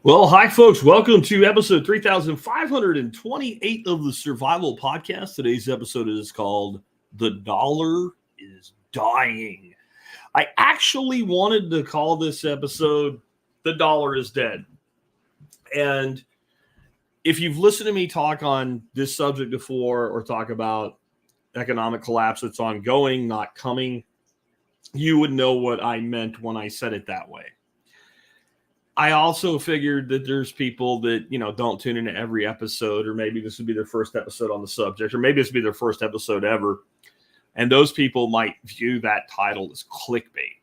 Well, hi, folks. Welcome to episode 3528 of the Survival Podcast. Today's episode is called The Dollar is Dying. I actually wanted to call this episode The Dollar is Dead. And if you've listened to me talk on this subject before or talk about economic collapse that's ongoing, not coming, you would know what I meant when I said it that way. I also figured that there's people that, don't tune into every episode, or maybe this would be their first episode on the subject, or maybe this would be their first episode ever. And those people might view that title as clickbait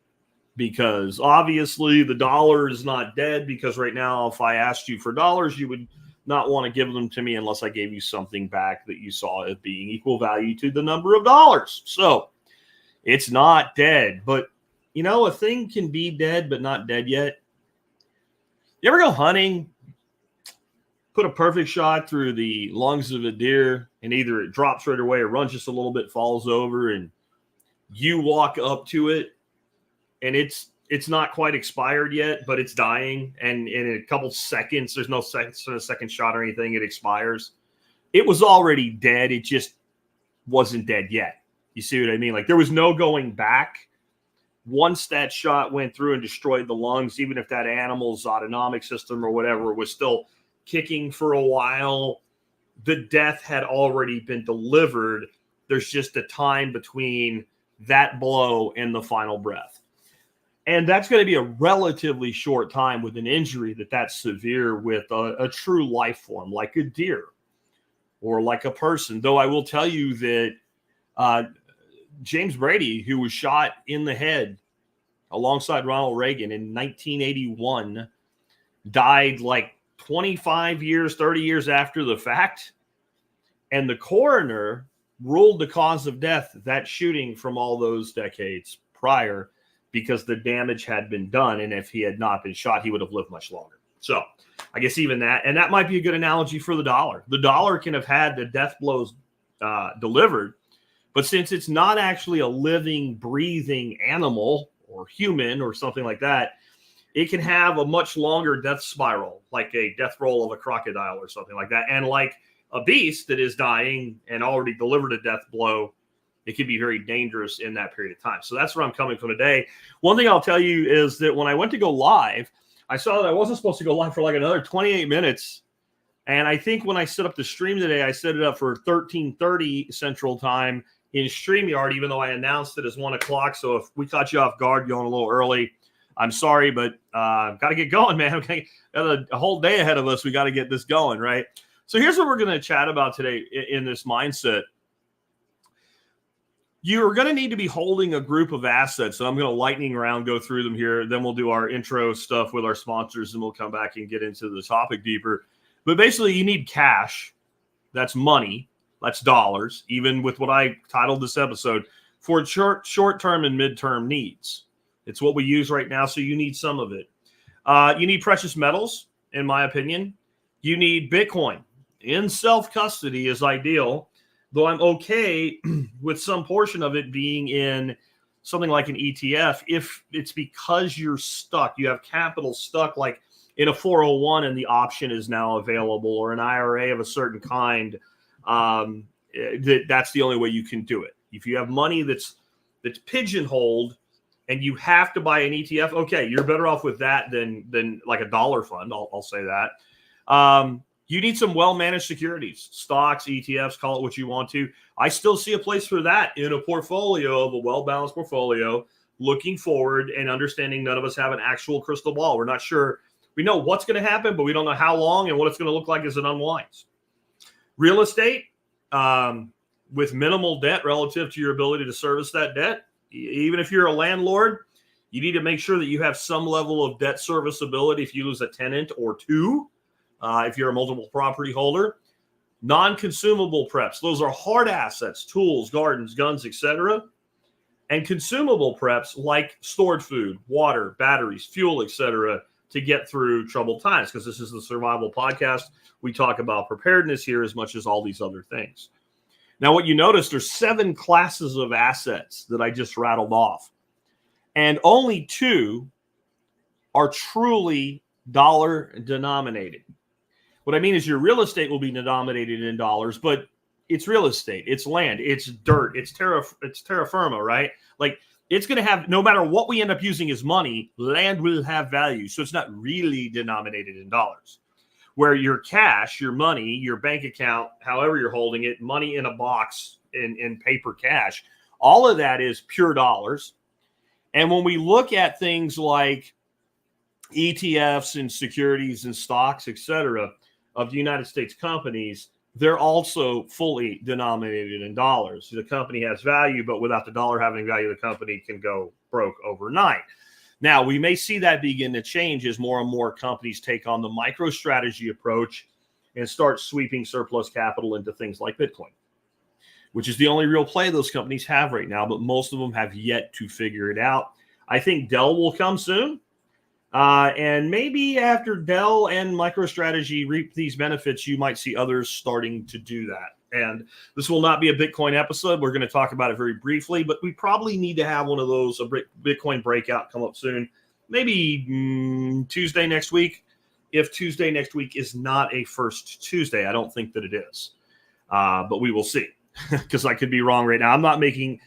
because obviously the dollar is not dead, because right now, if I asked you for dollars, you would not want to give them to me unless I gave you something back that you saw as being equal value to the number of dollars. So it's not dead, but a thing can be dead, but not dead yet. You ever go hunting, put a perfect shot through the lungs of a deer, and either it drops right away or runs just a little bit, falls over, and you walk up to it, and it's not quite expired yet, but it's dying, and in a couple seconds, there's no second shot or anything, it expires. It was already dead. It just wasn't dead yet. You see what I mean? Like, there was no going back. Once that shot went through and destroyed the lungs, even if that animal's autonomic system or whatever was still kicking for a while, the death had already been delivered. There's just a time between that blow and the final breath. And that's going to be a relatively short time with an injury that's severe with a true life form, like a deer or like a person. Though I will tell you that James Brady, who was shot in the head alongside Ronald Reagan in 1981, died like 25 years, 30 years after the fact. And the coroner ruled the cause of death that shooting from all those decades prior, because the damage had been done. And if he had not been shot, he would have lived much longer. So I guess even that, and that might be a good analogy for the dollar. The dollar can have had the death blows delivered, but since it's not actually a living, breathing animal or human or something like that, it can have a much longer death spiral, like a death roll of a crocodile or something like that. And like a beast that is dying and already delivered a death blow, it can be very dangerous in that period of time. So that's where I'm coming from today. One thing I'll tell you is that when I went to go live, I saw that I wasn't supposed to go live for like another 28 minutes. And I think when I set up the stream today, I set it up for 13:30 Central Time in StreamYard, even though I announced it as 1 o'clock. So if we caught you off guard going a little early, I'm sorry, but got to get going, man. Okay, got a whole day ahead of us. We got to get this going, right? So here's what we're going to chat about today in this mindset. You're going to need to be holding a group of assets. So I'm going to lightning round, go through them here. Then we'll do our intro stuff with our sponsors, and we'll come back and get into the topic deeper. But basically, you need cash. That's money. That's dollars, even with what I titled this episode, for short-term and mid-term needs. It's what we use right now, so you need some of it. You need precious metals, in my opinion. You need Bitcoin. In self-custody is ideal, though I'm okay with some portion of it being in something like an ETF if it's because you're stuck. You have capital stuck, like in a 401 and the option is now available, or an IRA of a certain kind. That's the only way you can do it. If you have money that's pigeonholed and you have to buy an ETF, okay, you're better off with that than like a dollar fund. I'll say that. You need some well-managed securities, stocks, ETFs, call it what you want to. I still see a place for that in a portfolio, of a well-balanced portfolio, looking forward and understanding none of us have an actual crystal ball. We're not sure. We know what's going to happen, but we don't know how long and what it's going to look like as it unwinds. Real estate, with minimal debt relative to your ability to service that debt. Even if you're a landlord, you need to make sure that you have some level of debt serviceability if you lose a tenant or two. If you're a multiple property holder. Non-consumable preps. Those are hard assets, tools, gardens, guns, etc. And consumable preps like stored food, water, batteries, fuel, etc. to get through troubled times, because this is the Survival Podcast. We talk about preparedness here as much as all these other things. Now, what you notice, there's 7 classes of assets that I just rattled off. And only 2 are truly dollar denominated. What I mean is your real estate will be denominated in dollars, but it's real estate, it's land, it's dirt, it's terra firma, right? Like it's going to have, no matter what we end up using as money, land will have value. So it's not really denominated in dollars. Where your cash, your money, your bank account, however you're holding it, money in a box in paper cash, all of that is pure dollars. And when we look at things like ETFs and securities and stocks, et cetera, of the United States companies, they're also fully denominated in dollars. The company has value, but without the dollar having value, the company can go broke overnight. Now, we may see that begin to change as more and more companies take on the micro-strategy approach and start sweeping surplus capital into things like Bitcoin, which is the only real play those companies have right now, but most of them have yet to figure it out. I think Dell will come soon. And maybe after Dell and MicroStrategy reap these benefits, you might see others starting to do that. And this will not be a Bitcoin episode. We're going to talk about it very briefly, but we probably need to have one of those, a Bitcoin breakout, come up soon. Maybe Tuesday next week. If Tuesday next week is not a first Tuesday, I don't think that it is. But we will see, because I could be wrong right now. I'm not making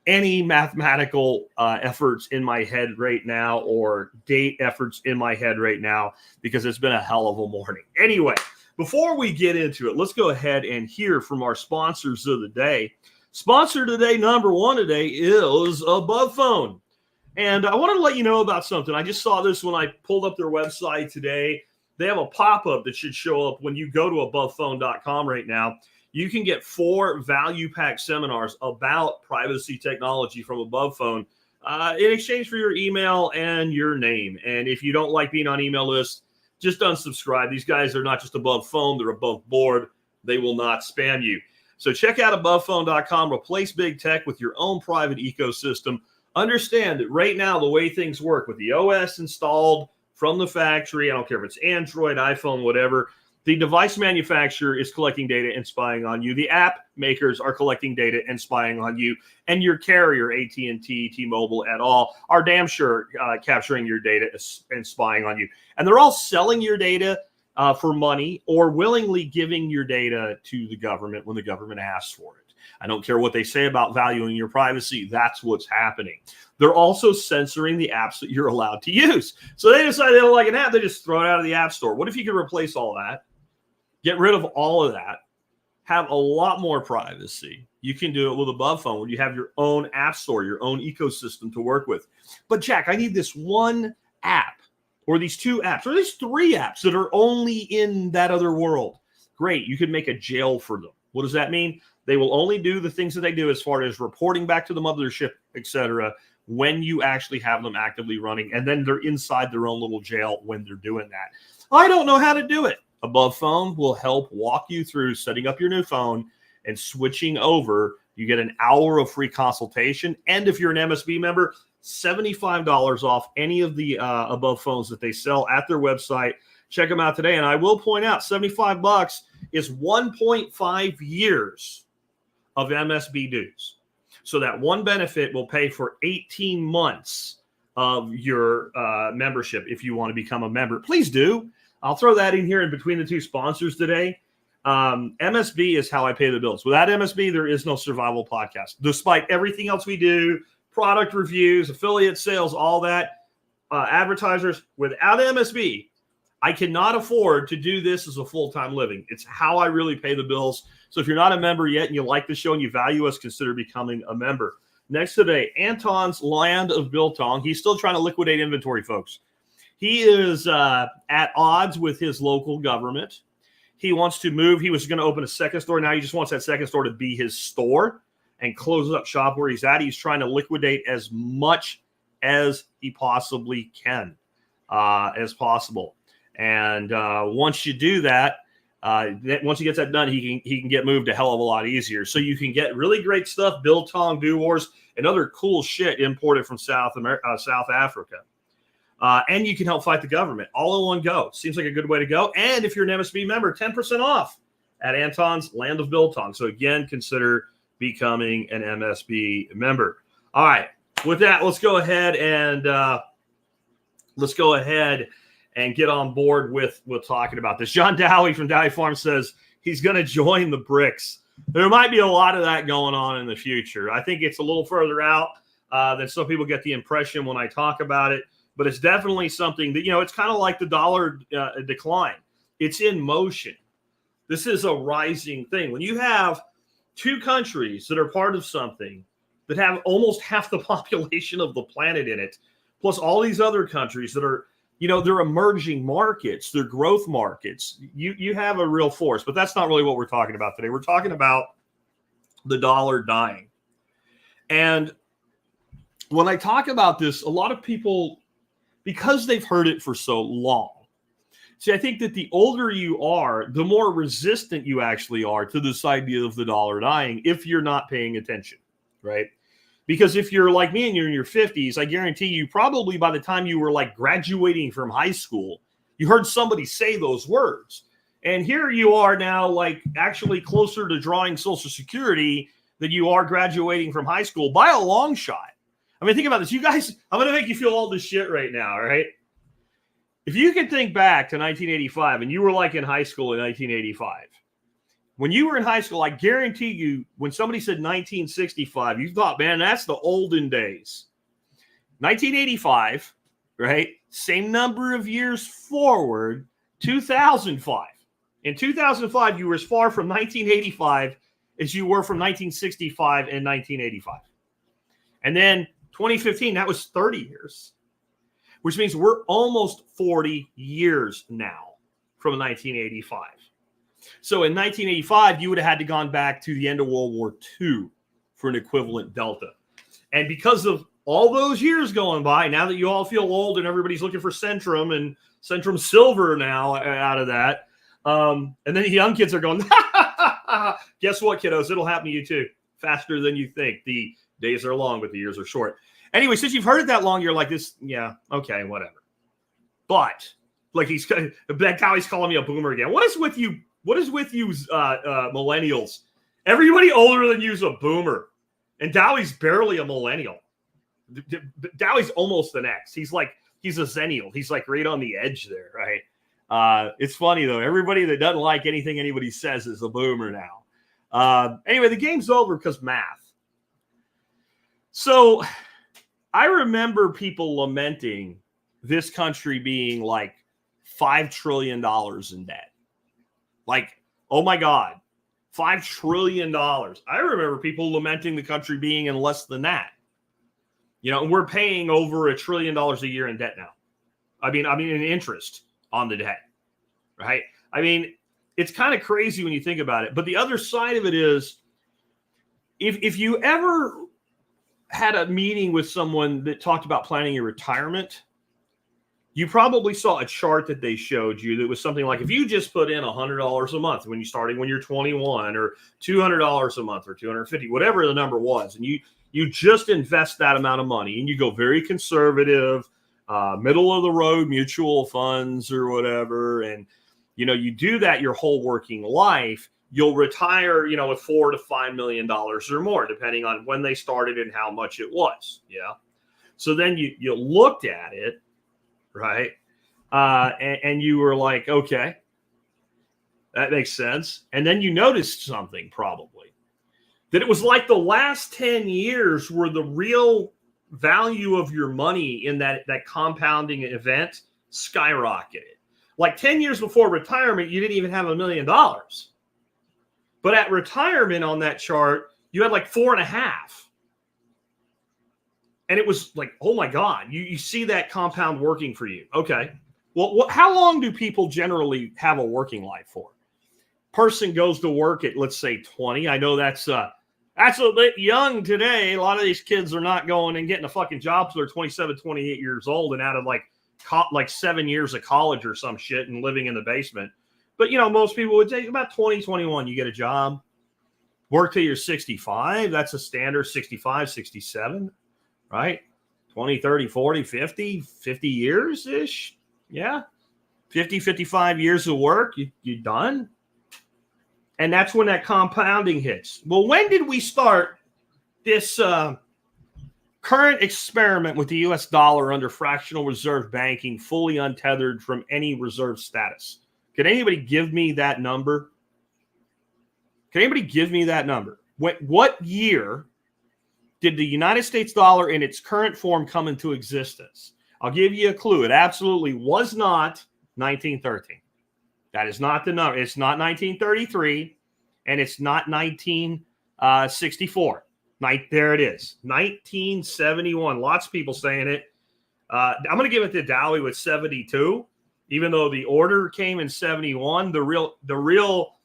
any mathematical efforts in my head right now or date efforts in my head right now, because it's been a hell of a morning. Anyway, before we get into it, let's go ahead and hear from our sponsors of the day. Sponsor today, number one today, is Above Phone. And I wanted to let you know about something. I just saw this when I pulled up their website today. They have a pop-up that should show up when you go to abovephone.com right now. You can get 4 value-packed seminars about privacy technology from Above Phone in exchange for your email and your name. And if you don't like being on email lists, just unsubscribe. These guys are not just above phone, they're above board. They will not spam you. So check out abovephone.com. Replace big tech with your own private ecosystem. Understand that right now, the way things work with the OS installed from the factory, I don't care if it's Android, iPhone, whatever, the device manufacturer is collecting data and spying on you. The app makers are collecting data and spying on you. And your carrier, AT&T, T-Mobile, et al., are damn sure capturing your data and spying on you. And they're all selling your data for money or willingly giving your data to the government when the government asks for it. I don't care what they say about valuing your privacy. That's what's happening. They're also censoring the apps that you're allowed to use. So they decide they don't like an app, they just throw it out of the app store. What if you could replace all that? Get rid of all of that. Have a lot more privacy. You can do it with Above Phone, where you have your own app store, your own ecosystem to work with. But Jack, I need this one app or these 2 apps or these 3 apps that are only in that other world. Great. You can make a jail for them. What does that mean? They will only do the things that they do as far as reporting back to the mothership, etc., when you actually have them actively running. And then they're inside their own little jail when they're doing that. I don't know how to do it. Above Phone will help walk you through setting up your new phone and switching over. You get an hour of free consultation. And if you're an MSB member, $75 off any of the Above Phones that they sell at their website. Check them out today. And I will point out, $75 is 1.5 years of MSB dues. So that one benefit will pay for 18 months of your membership if you want to become a member. Please do. I'll throw that in here in between the 2 sponsors today. MSB is how I pay the bills. Without MSB, there is no Survival Podcast. Despite everything else we do, product reviews, affiliate sales, all that, advertisers, without MSB, I cannot afford to do this as a full-time living. It's how I really pay the bills. So if you're not a member yet and you like the show and you value us, consider becoming a member. Next today, Anton's Land of Biltong. He's still trying to liquidate inventory, folks. He is at odds with his local government. He wants to move. He was going to open a second store. Now he just wants that second store to be his store and close up shop where he's at. He's trying to liquidate as much as he possibly can, as possible. And once you do that, once he gets that done, he can get moved a hell of a lot easier. So you can get really great stuff, Biltong, Do Wars, and other cool shit imported from South Africa. And you can help fight the government all in one go. Seems like a good way to go. And if you're an MSB member, 10% off at Anton's Land of Biltong. So again, consider becoming an MSB member. All right. With that, let's go ahead and get on board with talking about this. John Dowie from Dowie Farm says he's going to join the BRICS. There might be a lot of that going on in the future. I think it's a little further out than some people get the impression when I talk about it, but it's definitely something that, it's kind of like the dollar decline. It's in motion. This is a rising thing. When you have two countries that are part of something that have almost half the population of the planet in it, plus all these other countries that are, they're emerging markets, they're growth markets. You have a real force, but that's not really what we're talking about today. We're talking about the dollar dying. And when I talk about this, a lot of people, because they've heard it for so long, see, I think that the older you are, the more resistant you actually are to this idea of the dollar dying if you're not paying attention, right? Because if you're like me and you're in your 50s, I guarantee you probably by the time you were like graduating from high school, you heard somebody say those words. And here you are now like actually closer to drawing Social Security than you are graduating from high school by a long shot. I mean, think about this. You guys, I'm going to make you feel all this shit right now, all right? If you can think back to 1985 and you were like in high school in 1985, when you were in high school, I guarantee you, when somebody said 1965, you thought, man, that's the olden days. 1985, right? Same number of years forward, 2005. In 2005, you were as far from 1985 as you were from 1965 and 1985. And then 2015, that was 30 years, which means we're almost 40 years now from 1985. So in 1985, you would have had to gone back to the end of World War II for an equivalent delta. And because of all those years going by, now that you all feel old and everybody's looking for Centrum and Centrum Silver now out of that, and then the young kids are going, guess what, kiddos? It'll happen to you too, faster than you think. The days are long, but the years are short. Anyway, since you've heard it that long, you're like this, yeah, okay, whatever. But like that guy is calling me a boomer again. What is with you? What is with you millennials? Everybody older than you is a boomer. And Dowie's barely a millennial. Dowie's almost an X. He's a zennial. He's like right on the edge there, right? It's funny, though. Everybody that doesn't like anything anybody says is a boomer now. Anyway, the game's over because math. So I remember people lamenting this country being like $5 trillion in debt. Like, oh my God, $5 trillion. I remember people lamenting the country being in less than that. And we're paying over $1 trillion a year in debt now. I mean, in interest on the debt, right? I mean, it's kind of crazy when you think about it. But the other side of it is, if you ever had a meeting with someone that talked about planning your retirement, you probably saw a chart that they showed you that was something like, if you just put in $100 a month when you're 21, or $200 a month, or $250, whatever the number was, and you just invest that amount of money, and you go very conservative, middle of the road mutual funds or whatever, and you do that your whole working life, you'll retire, with $4 to $5 million or more, depending on when they started and how much it was. Yeah. So then you looked at it, right? And you were like, okay, that makes sense. And then you noticed something probably, that it was like the last 10 years were the real value of your money in that compounding event skyrocketed. Like 10 years before retirement, you didn't even have $1 million. But at retirement on that chart, you had like 4.5. And it was like, oh my God, you see that compound working for you. Okay. Well, how long do people generally have a working life for? Person goes to work at, let's say, 20. I know that's a bit young today. A lot of these kids are not going and getting a fucking job till they're 27, 28 years old and out of like 7 years of college or some shit and living in the basement. But, most people would say about 20, 21, you get a job. Work till you're 65. That's a standard 65, 67. Right? 20, 30, 40, 50 years-ish. Yeah. 50, 55 years of work. You done? And that's when that compounding hits. Well, when did we start this Current experiment with the US dollar under fractional reserve banking, fully untethered from any reserve status. Can anybody give me that number? Can anybody give me that number? What year did the United States dollar in its current form come into existence? I'll give you a clue. It absolutely was not 1913. That is not the number. It's not 1933, and it's not 1964. There it is, 1971. Lots of people saying it. I'm going to give it to Dowie with 72, even though the order came in 71. The real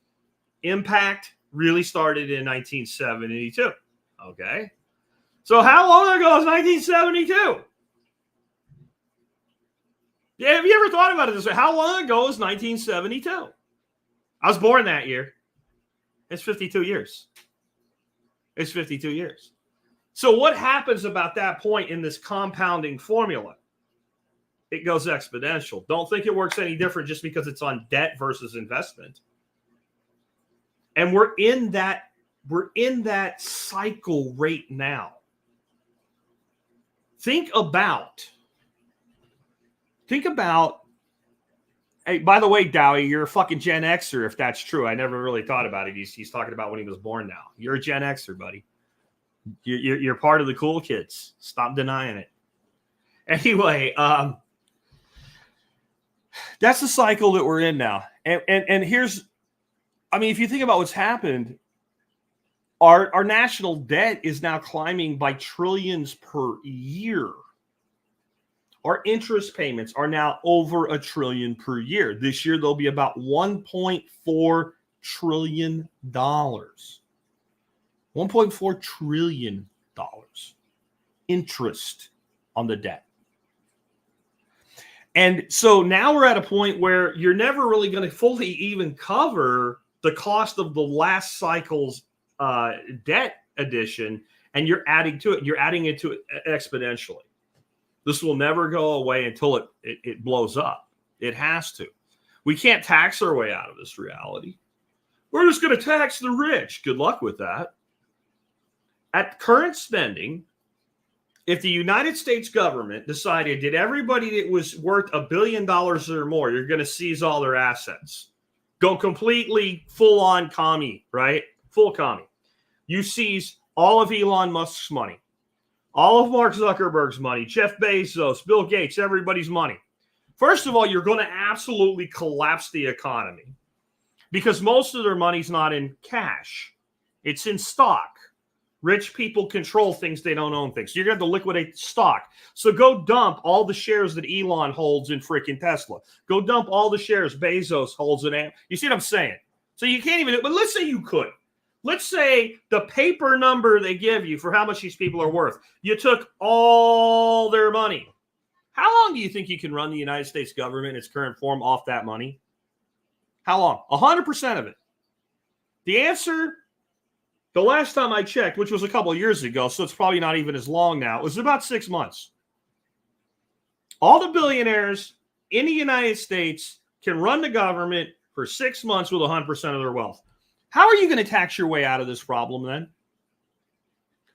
impact really started in 1972. Okay, so how long ago is 1972? Yeah, have you ever thought about it this way? How long ago is 1972? I was born that year. It's 52 years. It's 52 years. So what happens about that point in this compounding formula? It goes exponential. Don't think it works any different just because it's on debt versus investment. And we're in that cycle right now. Think about, hey, by the way, Dowie, you're a fucking Gen Xer, if that's true. I never really thought about it. He's talking about when he was born now. You're a Gen Xer, buddy. You're part of the cool kids. Stop denying it. Anyway, that's the cycle that we're in now. And here's, I mean, if you think about what's happened, our national debt is now climbing by trillions per year. Our interest payments are now over $1 trillion per year. This year, they'll be about $1.4 trillion. $1.4 trillion interest on the debt. And so now we're at a point where you're never really going to fully even cover the cost of the last cycle's debt addition, and you're adding it to it exponentially. This will never go away until it blows up. It has to. We can't tax our way out of this reality. We're just going to tax the rich. Good luck with that. At current spending, if the United States government decided that everybody that was worth $1 billion or more, you're going to seize all their assets. Go completely full-on commie, right? Full commie. You seize all of Elon Musk's money. All of Mark Zuckerberg's money, Jeff Bezos, Bill Gates, everybody's money. First of all, you're going to absolutely collapse the economy because most of their money's not in cash. It's in stock. Rich people control things they don't own things. So you're going to have to liquidate stock. So go dump all the shares that Elon holds in freaking Tesla. Go dump all the shares Bezos holds in. You see what I'm saying? So you can't even, but let's say you could. Let's say the paper number they give you for how much these people are worth, you took all their money. How long do you think you can run the United States government in its current form off that money? How long? 100% of it. The answer, the last time I checked, which was a couple of years ago, so it's probably not even as long now, it was about 6 months. All the billionaires in the United States can run the government for 6 months with 100% of their wealth. How are you going to tax your way out of this problem then?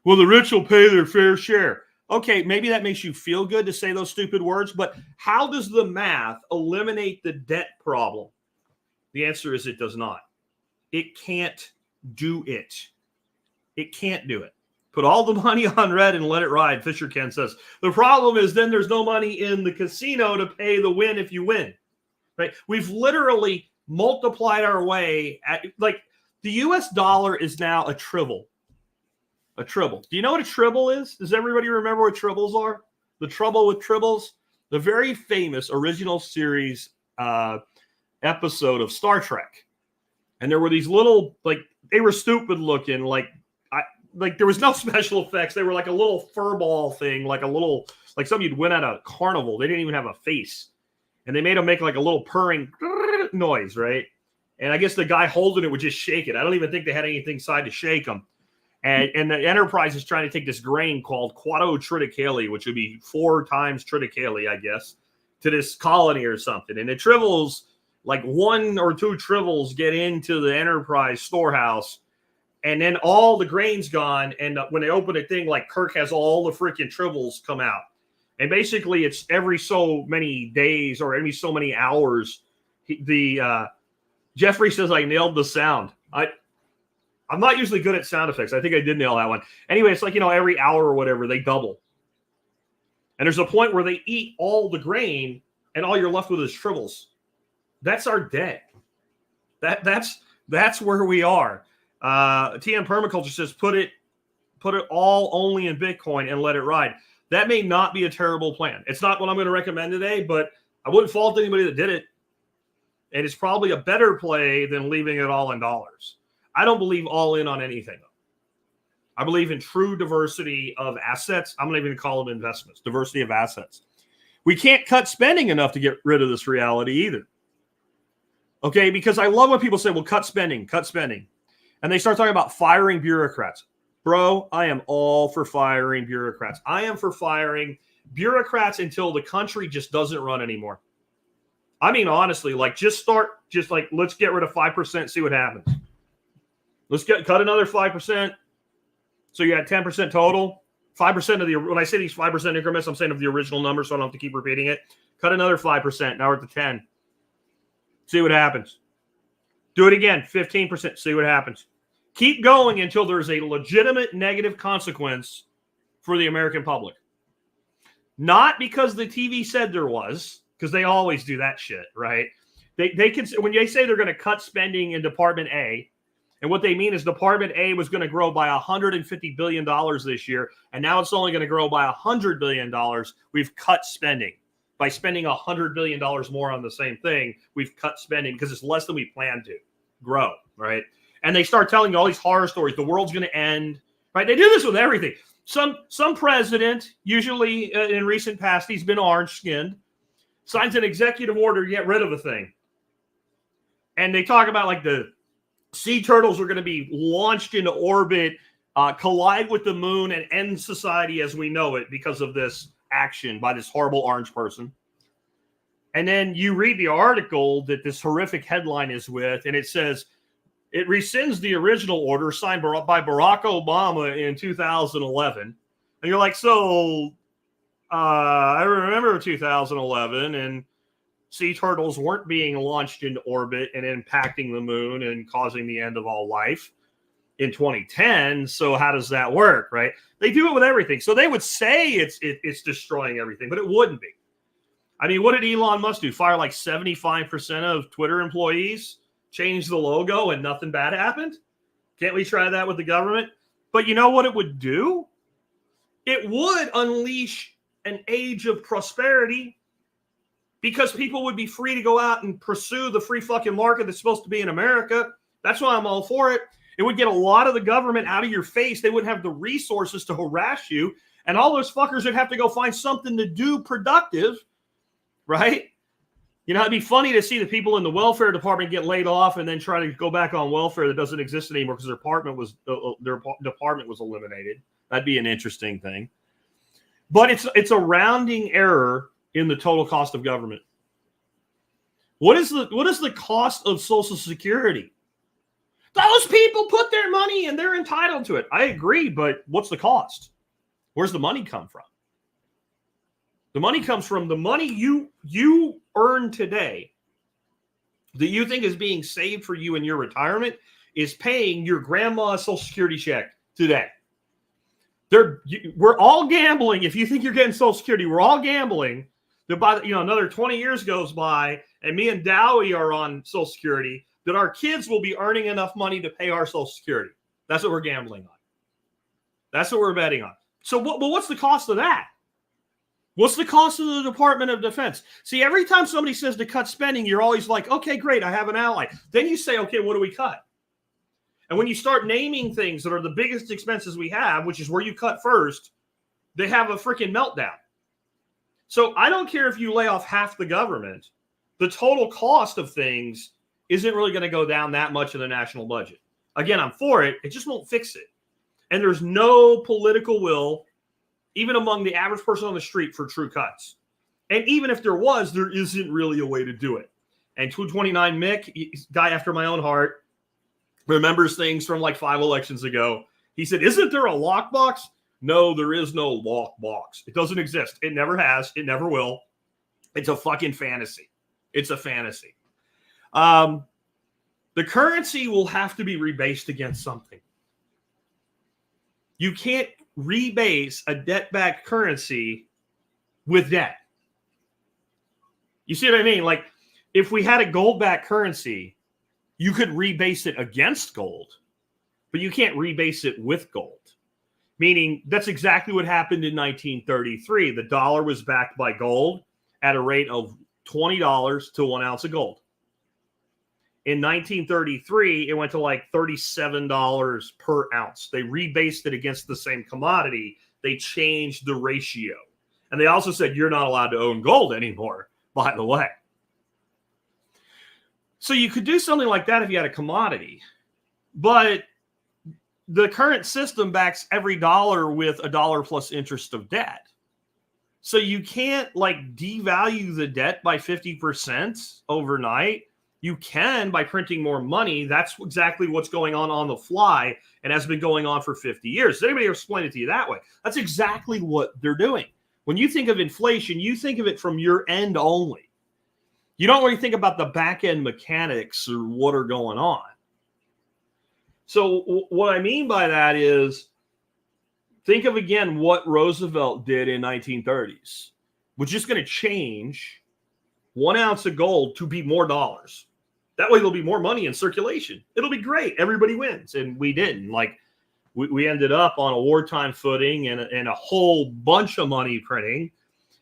Well, the rich will pay their fair share. Okay, maybe that makes you feel good to say those stupid words, but how does the math eliminate the debt problem? The answer is it does not. It can't do it. It can't do it. Put all the money on red and let it ride, Fisher Ken says. The problem is then there's no money in the casino to pay the win if you win. Right? We've literally multiplied our way at, like, the US dollar is now a tribble. A tribble. Do you know what a tribble is? Does everybody remember what tribbles are? The trouble with tribbles? The very famous original series episode of Star Trek. And there were these little, like, they were stupid looking, like there was no special effects. They were like a little furball thing, like something you'd win at a carnival. They didn't even have a face. And they made them make like a little purring noise, right? And I guess the guy holding it would just shake it. I don't even think they had anything inside to shake them. And the Enterprise is trying to take this grain called quadrotriticale, which would be 4 times triticale, I guess, to this colony or something. And the tribbles, like 1 or 2 tribbles get into the Enterprise storehouse, and then all the grain's gone. And when they open a thing, like Kirk has all the freaking tribbles come out. And basically it's every so many days or every so many hours. Jeffrey says I nailed the sound. I'm not usually good at sound effects. I think I did nail that one. Anyway, it's like, every hour or whatever, they double. And there's a point where they eat all the grain and all you're left with is tribbles. That's our day. That's where we are. TM Permaculture says put it all only in Bitcoin and let it ride. That may not be a terrible plan. It's not what I'm going to recommend today, but I wouldn't fault anybody that did it. And it's probably a better play than leaving it all in dollars. I don't believe all in on anything. I believe in true diversity of assets. I'm not even going to call them investments. Diversity of assets. We can't cut spending enough to get rid of this reality either. Okay, because I love when people say, well, cut spending. And they start talking about firing bureaucrats. Bro, I am all for firing bureaucrats. I am for firing bureaucrats until the country just doesn't run anymore. I mean, honestly, let's get rid of 5%, see what happens. Cut another 5%. So you had 10% total. 5% when I say these 5% increments, I'm saying of the original number, so I don't have to keep repeating it. Cut another 5%. Now we're at the 10. See what happens. Do it again, 15%. See what happens. Keep going until there's a legitimate negative consequence for the American public. Not because the TV said there was, because they always do that shit, right? They can, when they say they're going to cut spending in Department A, and what they mean is Department A was going to grow by $150 billion this year, and now it's only going to grow by $100 billion. We've cut spending. By spending $100 billion more on the same thing, we've cut spending because it's less than we planned to grow, right? And they start telling you all these horror stories. The world's going to end, right? They do this with everything. Some president, usually in recent past, he's been orange-skinned, signs an executive order to get rid of a thing. And they talk about like the sea turtles are going to be launched into orbit, collide with the moon, and end society as we know it because of this action by this horrible orange person. And then you read the article that this horrific headline is with, and it says, it rescinds the original order signed by Barack Obama in 2011. And you're like, I remember 2011, and sea turtles weren't being launched into orbit and impacting the moon and causing the end of all life in 2010. So how does that work, right? They do it with everything. So they would say it's destroying everything, but it wouldn't be. I mean, what did Elon Musk do? Fire like 75% of Twitter employees, change the logo, and nothing bad happened? Can't we try that with the government? But you know what it would do? It would unleash an age of prosperity because people would be free to go out and pursue the free fucking market that's supposed to be in America. That's why I'm all for it. It would get a lot of the government out of your face. They wouldn't have the resources to harass you. And all those fuckers would have to go find something to do productive, right? You know, it'd be funny to see the people in the welfare department get laid off and then try to go back on welfare that doesn't exist anymore because their department was eliminated. That'd be an interesting thing. But it's a rounding error in the total cost of government. What is the cost of Social Security? Those people put their money and they're entitled to it. I agree, but what's the cost? Where's the money come from? The money comes from the money you earn today that you think is being saved for you in your retirement is paying your grandma's Social Security check today. We're all gambling. If you think you're getting Social Security, we're all gambling that by another 20 years goes by and me and Dowie are on Social Security, that our kids will be earning enough money to pay our Social Security. That's what we're gambling on. That's what we're betting on. So what's the cost of that? What's the cost of the Department of Defense? See, every time somebody says to cut spending, you're always like, okay, great, I have an ally. Then you say, okay, what do we cut? And when you start naming things that are the biggest expenses we have, which is where you cut first, they have a freaking meltdown. So I don't care if you lay off half the government, the total cost of things isn't really going to go down that much in the national budget. Again, I'm for it. It just won't fix it. And there's no political will, even among the average person on the street, for true cuts. And even if there was, there isn't really a way to do it. And 229 Mick, guy after my own heart, remembers things from like 5 elections ago. He said, isn't there a lockbox? No, there is no lockbox. It doesn't exist. It never has. It never will. It's a fucking fantasy. It's a fantasy. The currency will have to be rebased against something. You can't rebase a debt-backed currency with debt. You see what I mean? Like, if we had a gold-backed currency, you could rebase it against gold, but you can't rebase it with gold. Meaning, that's exactly what happened in 1933. The dollar was backed by gold at a rate of $20 to 1 ounce of gold. In 1933, it went to like $37 per ounce. They rebased it against the same commodity. They changed the ratio. And they also said, you're not allowed to own gold anymore, by the way. So you could do something like that if you had a commodity. But the current system backs every dollar with $1 plus interest of debt. So you can't like devalue the debt by 50% overnight. You can by printing more money. That's exactly what's going on the fly and has been going on for 50 years. Does anybody ever explain it to you that way? That's exactly what they're doing. When you think of inflation, you think of it from your end only. You don't really think about the back end mechanics or what are going on. So what I mean by that is, think of again what Roosevelt did in 1930s. We're just going to change 1 ounce of gold to be more dollars. That way there'll be more money in circulation. It'll be great. Everybody wins. And we didn't. Like, we ended up on a wartime footing and a whole bunch of money printing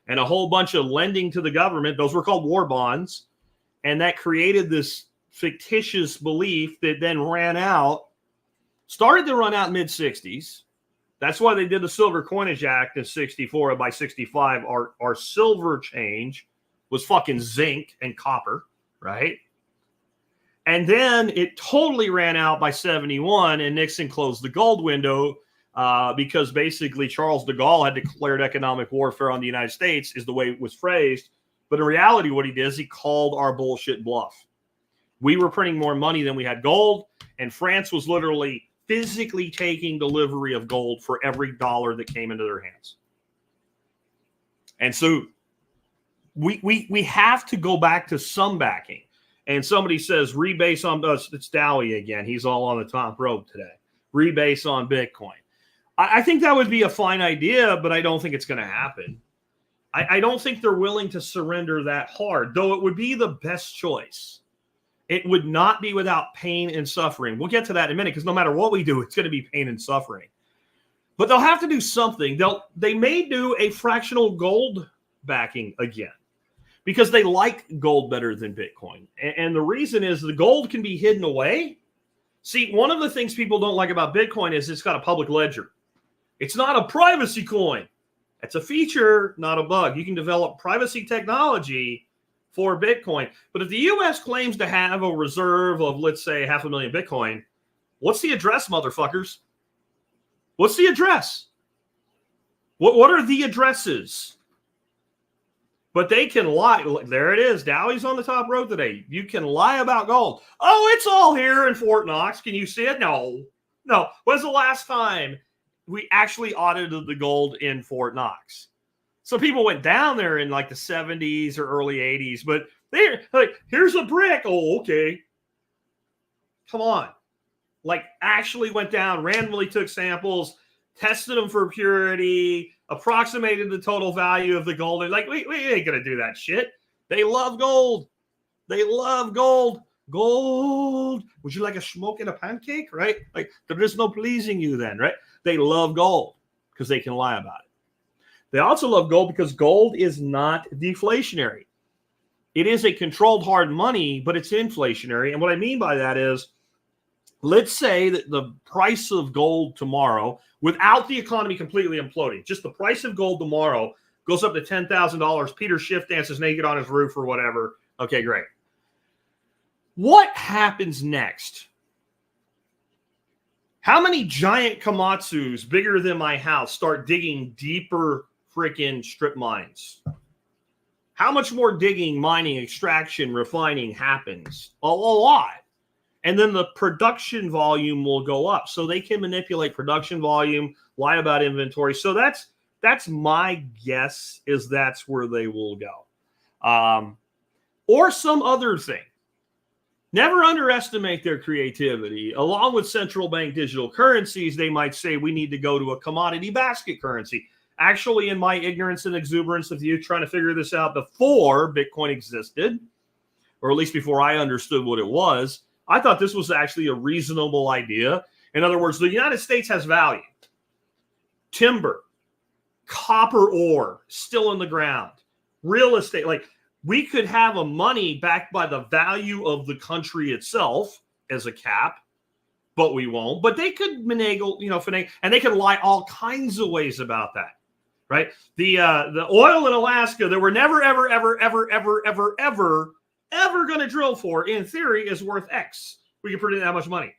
and a whole bunch of lending to the government. Those were called war bonds. And that created this fictitious belief that then started to run out mid-60s. That's why they did the Silver Coinage Act in 64. By 65, our silver change was fucking zinc and copper, right? And then it totally ran out by 71, and Nixon closed the gold window because basically Charles de Gaulle had declared economic warfare on the United States, is the way it was phrased. But in reality, what he did is he called our bullshit bluff. We were printing more money than we had gold, and France was literally physically taking delivery of gold for every dollar that came into their hands. And so we have to go back to some backing. And somebody says, rebase on us. It's Dowie again. He's all on the top rope today. Rebase on Bitcoin. I think that would be a fine idea, but I don't think it's going to happen. I don't think they're willing to surrender that hard, though it would be the best choice. It would not be without pain and suffering. We'll get to that in a minute, because no matter what we do, it's going to be pain and suffering. But they'll have to do something. They may do a fractional gold backing again, because they like gold better than Bitcoin. And the reason is the gold can be hidden away. See, one of the things people don't like about Bitcoin is it's got a public ledger. It's not a privacy coin. It's a feature, not a bug. You can develop privacy technology for Bitcoin. But if the U.S. claims to have a reserve of, let's say, 500,000 Bitcoin, what's the address, motherfuckers? What's the address? What are the addresses? But they can lie. There it is. Dowie's on the top road today. You can lie about gold. Oh, it's all here in Fort Knox. Can you see it? No. When's the last time we actually audited the gold in Fort Knox? So people went down there in like the 70s or early 80s, but they're like, here's a brick. Oh, okay. Come on. Like, actually went down, randomly took samples, tested them for purity, approximated the total value of the gold. They're like, we ain't going to do that shit. They love gold. They love gold. Gold. Would you like a smoke and a pancake, right? Like, there is no pleasing you then, right? They love gold because they can lie about it. They also love gold because gold is not deflationary. It is a controlled hard money, but it's inflationary. And what I mean by that is, let's say that the price of gold tomorrow, without the economy completely imploding, just the price of gold tomorrow goes up to $10,000. Peter Schiff dances naked on his roof or whatever. Okay, great. What happens next? How many giant Komatsus bigger than my house start digging deeper freaking strip mines? How much more digging, mining, extraction, refining happens? A lot. And then the production volume will go up. So they can manipulate production volume, lie about inventory. So that's my guess, is that's where they will go. Or some other thing. Never underestimate their creativity. Along with central bank digital currencies, they might say we need to go to a commodity basket currency. Actually, in my ignorance and exuberance of youth trying to figure this out before Bitcoin existed, or at least before I understood what it was, I thought this was actually a reasonable idea. In other words, the United States has value. Timber, copper ore still in the ground, real estate. Like, we could have a money backed by the value of the country itself as a cap, but we won't. But they could finagle, and they could lie all kinds of ways about that, right? The oil in Alaska that we're never, ever, ever, ever, ever, ever, ever, ever going to drill for, in theory, is worth X. We can predict that much money.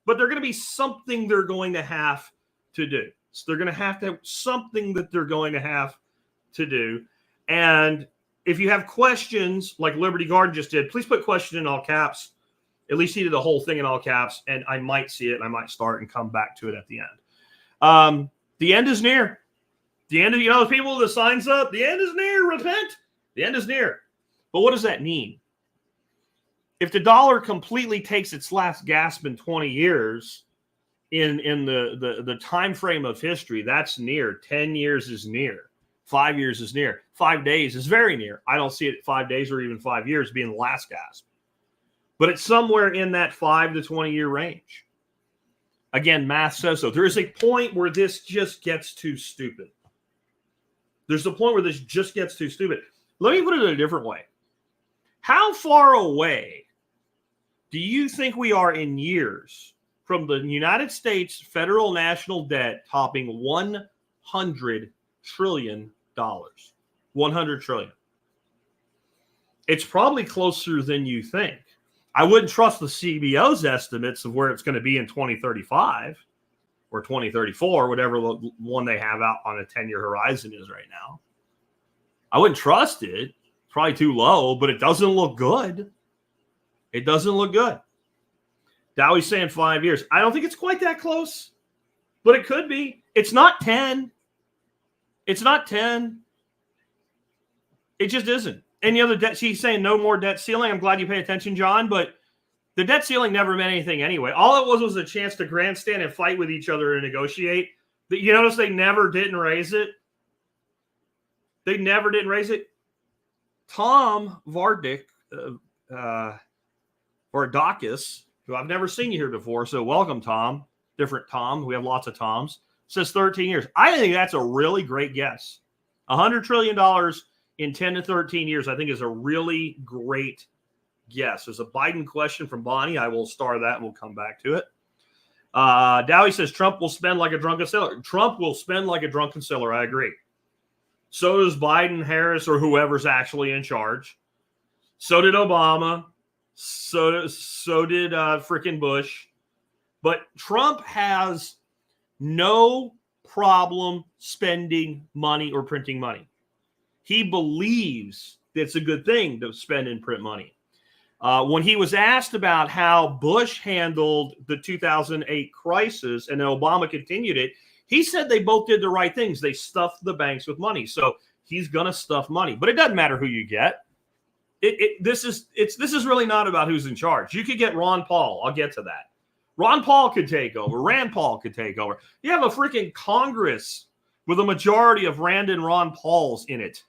But they're going to be something they're going to have to do. So they're going to have something that they're going to have to do. And if you have questions, like Liberty Garden just did, please put question in all caps. At least he did the whole thing in all caps, and I might see it, and I might start and come back to it at the end. The end is near. The end of, the people with the signs up, the end is near, repent. The end is near. But what does that mean? If the dollar completely takes its last gasp in 20 years, in the time frame of history, that's near. 10 years is near. 5 years is near. 5 days is very near. I don't see it 5 days or even 5 years being the last gasp. But it's somewhere in that 5 to 20 year range. Again, math says so. There is a point where this just gets too stupid. There's a point where this just gets too stupid. Let me put it a different way. How far away do you think we are in years from the United States federal national debt topping $100 trillion? 100 trillion. It's probably closer than you think. I wouldn't trust the CBO's estimates of where it's going to be in 2035 or 2034, whatever the one they have out on a 10-year horizon is right now. I wouldn't trust it. Probably too low, but it doesn't look good. It doesn't look good. Dowie's saying 5 years. I don't think it's quite that close, but it could be. It's not 10. It's not 10. It just isn't. Any other debt? He's saying no more debt ceiling. I'm glad you pay attention, John, but the debt ceiling never meant anything anyway. All it was a chance to grandstand and fight with each other and negotiate. You notice they never didn't raise it? They never didn't raise it. Tom Vardakis, who I've never seen you here before, so welcome, Tom. Different Tom. We have lots of Toms. Says 13 years. I think that's a really great guess. $100 trillion in 10 to 13 years, I think, is a really great guess. There's a Biden question from Bonnie. I will star that and we'll come back to it. Dowie says Trump will spend like a drunken sailor. Trump will spend like a drunken sailor. I agree. So does Biden, Harris, or whoever's actually in charge. So did Obama. So did frickin' Bush. But Trump has no problem spending money or printing money. He believes it's a good thing to spend and print money. When he was asked about how Bush handled the 2008 crisis and Obama continued it, he said they both did the right things. They stuffed the banks with money. So he's going to stuff money. But it doesn't matter who you get. This is really not about who's in charge. You could get Ron Paul. I'll get to that. Ron Paul could take over. Rand Paul could take over. You have a freaking Congress with a majority of Rand and Ron Pauls in it,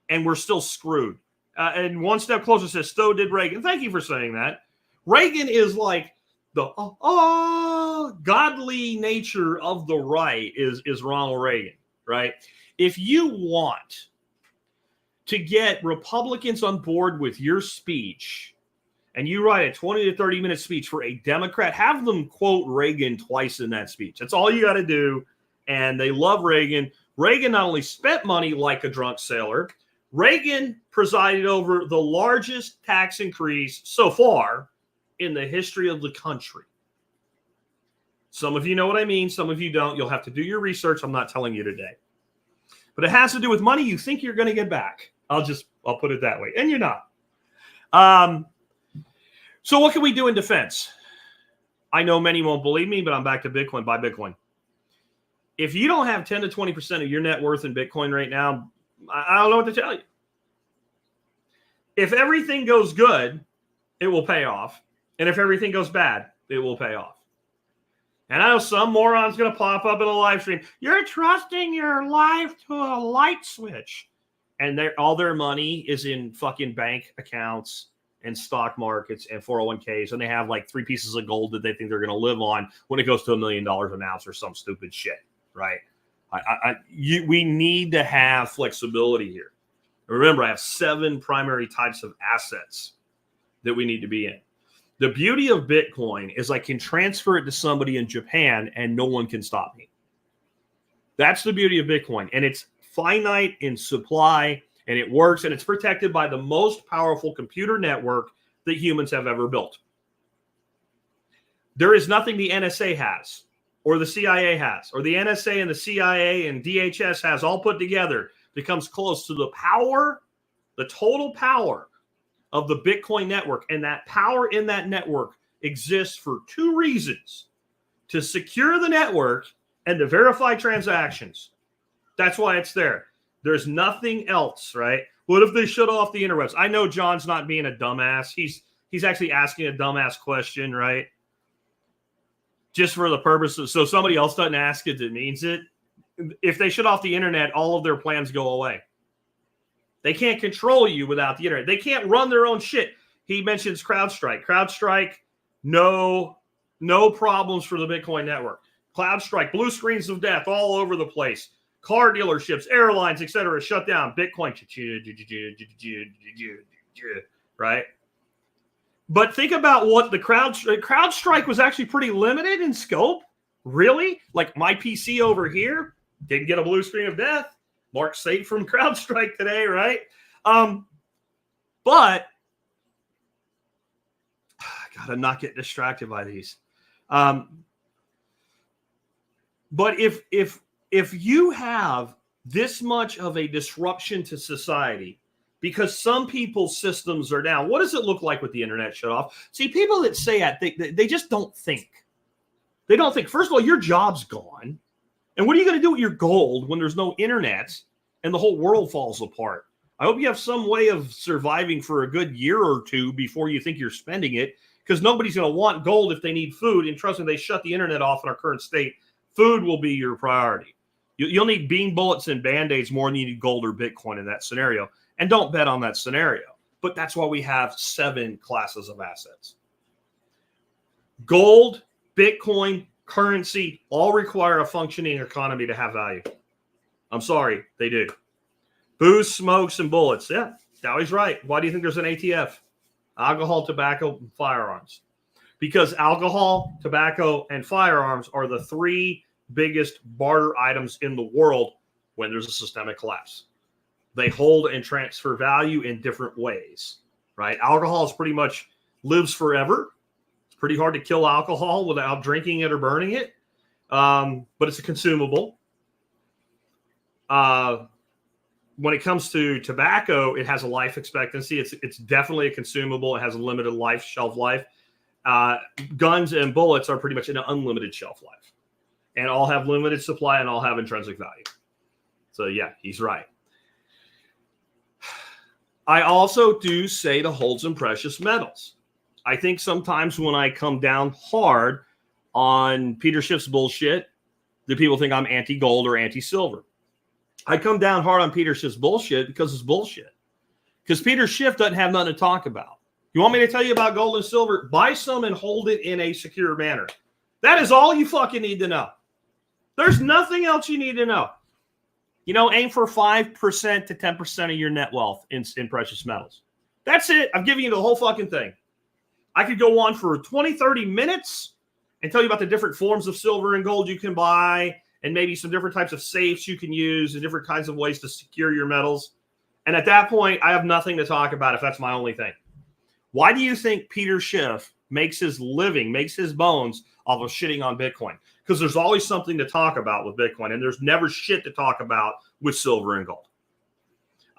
and we're still screwed. And one step closer says, so did Reagan. Thank you for saying that. Reagan is like the godly nature of the right is Ronald Reagan, right? If you want to get Republicans on board with your speech, and you write a 20 to 30-minute speech for a Democrat, have them quote Reagan twice in that speech. That's all you got to do. And they love Reagan. Reagan not only spent money like a drunk sailor, Reagan presided over the largest tax increase so far in the history of the country. Some of you know what I mean. Some of you don't. You'll have to do your research. I'm not telling you today. But it has to do with money you think you're going to get back. I'll put it that way. And you're not. So what can we do in defense? I know many won't believe me, but I'm back to Bitcoin. Buy Bitcoin. If you don't have 10 to 20% of your net worth in Bitcoin right now, I don't know what to tell you. If everything goes good, it will pay off. And if everything goes bad, it will pay off. And I know some moron's going to pop up in a live stream. You're trusting your life to a light switch. And all their money is in fucking bank accounts and stock markets and 401ks. And they have like 3 pieces of gold that they think they're going to live on when it goes to $1 million an ounce or some stupid shit, right? We need to have flexibility here. Remember, I have 7 primary types of assets that we need to be in. The beauty of Bitcoin is I can transfer it to somebody in Japan and no one can stop me. That's the beauty of Bitcoin. And it's finite in supply and it works and it's protected by the most powerful computer network that humans have ever built. There is nothing the NSA has or the CIA has or the NSA and the CIA and DHS has all put together that comes close to the power, the total power of the Bitcoin network. And that power in that network exists for 2 reasons: to secure the network and to verify transactions. That's why it's there. There's nothing else, right? What if they shut off the interwebs? I know John's not being a dumbass. He's actually asking a dumbass question, right? Just for the purpose of, so somebody else doesn't ask it, that means it. If they shut off the internet, all of their plans go away. They can't control you without the internet. They can't run their own shit. He mentions CrowdStrike. CrowdStrike, no problems for the Bitcoin network. CrowdStrike, blue screens of death all over the place. Car dealerships, airlines, etc. shut down. Bitcoin, right? But think about what the CrowdStrike was actually pretty limited in scope. Really? Like my PC over here didn't get a blue screen of death. Mark safe from CrowdStrike today, right? But gotta not get distracted by these. But if you have this much of a disruption to society because some people's systems are down, what does it look like with the internet shut off? See, people that say that, they just don't think. They don't think. First of all, your job's gone. And what are you going to do with your gold when there's no internet and the whole world falls apart? I hope you have some way of surviving for a good year or 2 before you think you're spending it, because nobody's going to want gold if they need food. And trust me, they shut the internet off in our current state. Food will be your priority. You'll need bean bullets and Band-Aids more than you need gold or Bitcoin in that scenario. And don't bet on that scenario. But that's why we have 7 classes of assets. Gold, Bitcoin, currency all require a functioning economy to have value. I'm sorry, they do. Booze, smokes, and bullets. Yeah, Dowie's right. Why do you think there's an ATF? Alcohol, tobacco, and firearms. Because alcohol, tobacco, and firearms are the 3 biggest barter items in the world when there's a systemic collapse. They hold and transfer value in different ways, right? Alcohol is pretty much lives forever. Pretty hard to kill alcohol without drinking it or burning it, but it's a consumable. When it comes to tobacco, it has a life expectancy. It's definitely a consumable. It has a limited shelf life. Guns and bullets are pretty much an unlimited shelf life, and all have limited supply and all have intrinsic value. So yeah, he's right. I also do say to hold some precious metals. I think sometimes when I come down hard on Peter Schiff's bullshit, the people think I'm anti-gold or anti-silver. I come down hard on Peter Schiff's bullshit because it's bullshit. Because Peter Schiff doesn't have nothing to talk about. You want me to tell you about gold and silver? Buy some and hold it in a secure manner. That is all you fucking need to know. There's nothing else you need to know. You know, aim for 5% to 10% of your net wealth in precious metals. That's it. I'm giving you the whole fucking thing. I could go on for 20, 30 minutes and tell you about the different forms of silver and gold you can buy and maybe some different types of safes you can use and different kinds of ways to secure your metals. And at that point, I have nothing to talk about if that's my only thing. Why do you think Peter Schiff makes his living, makes his bones off of shitting on Bitcoin? Because there's always something to talk about with Bitcoin, and there's never shit to talk about with silver and gold.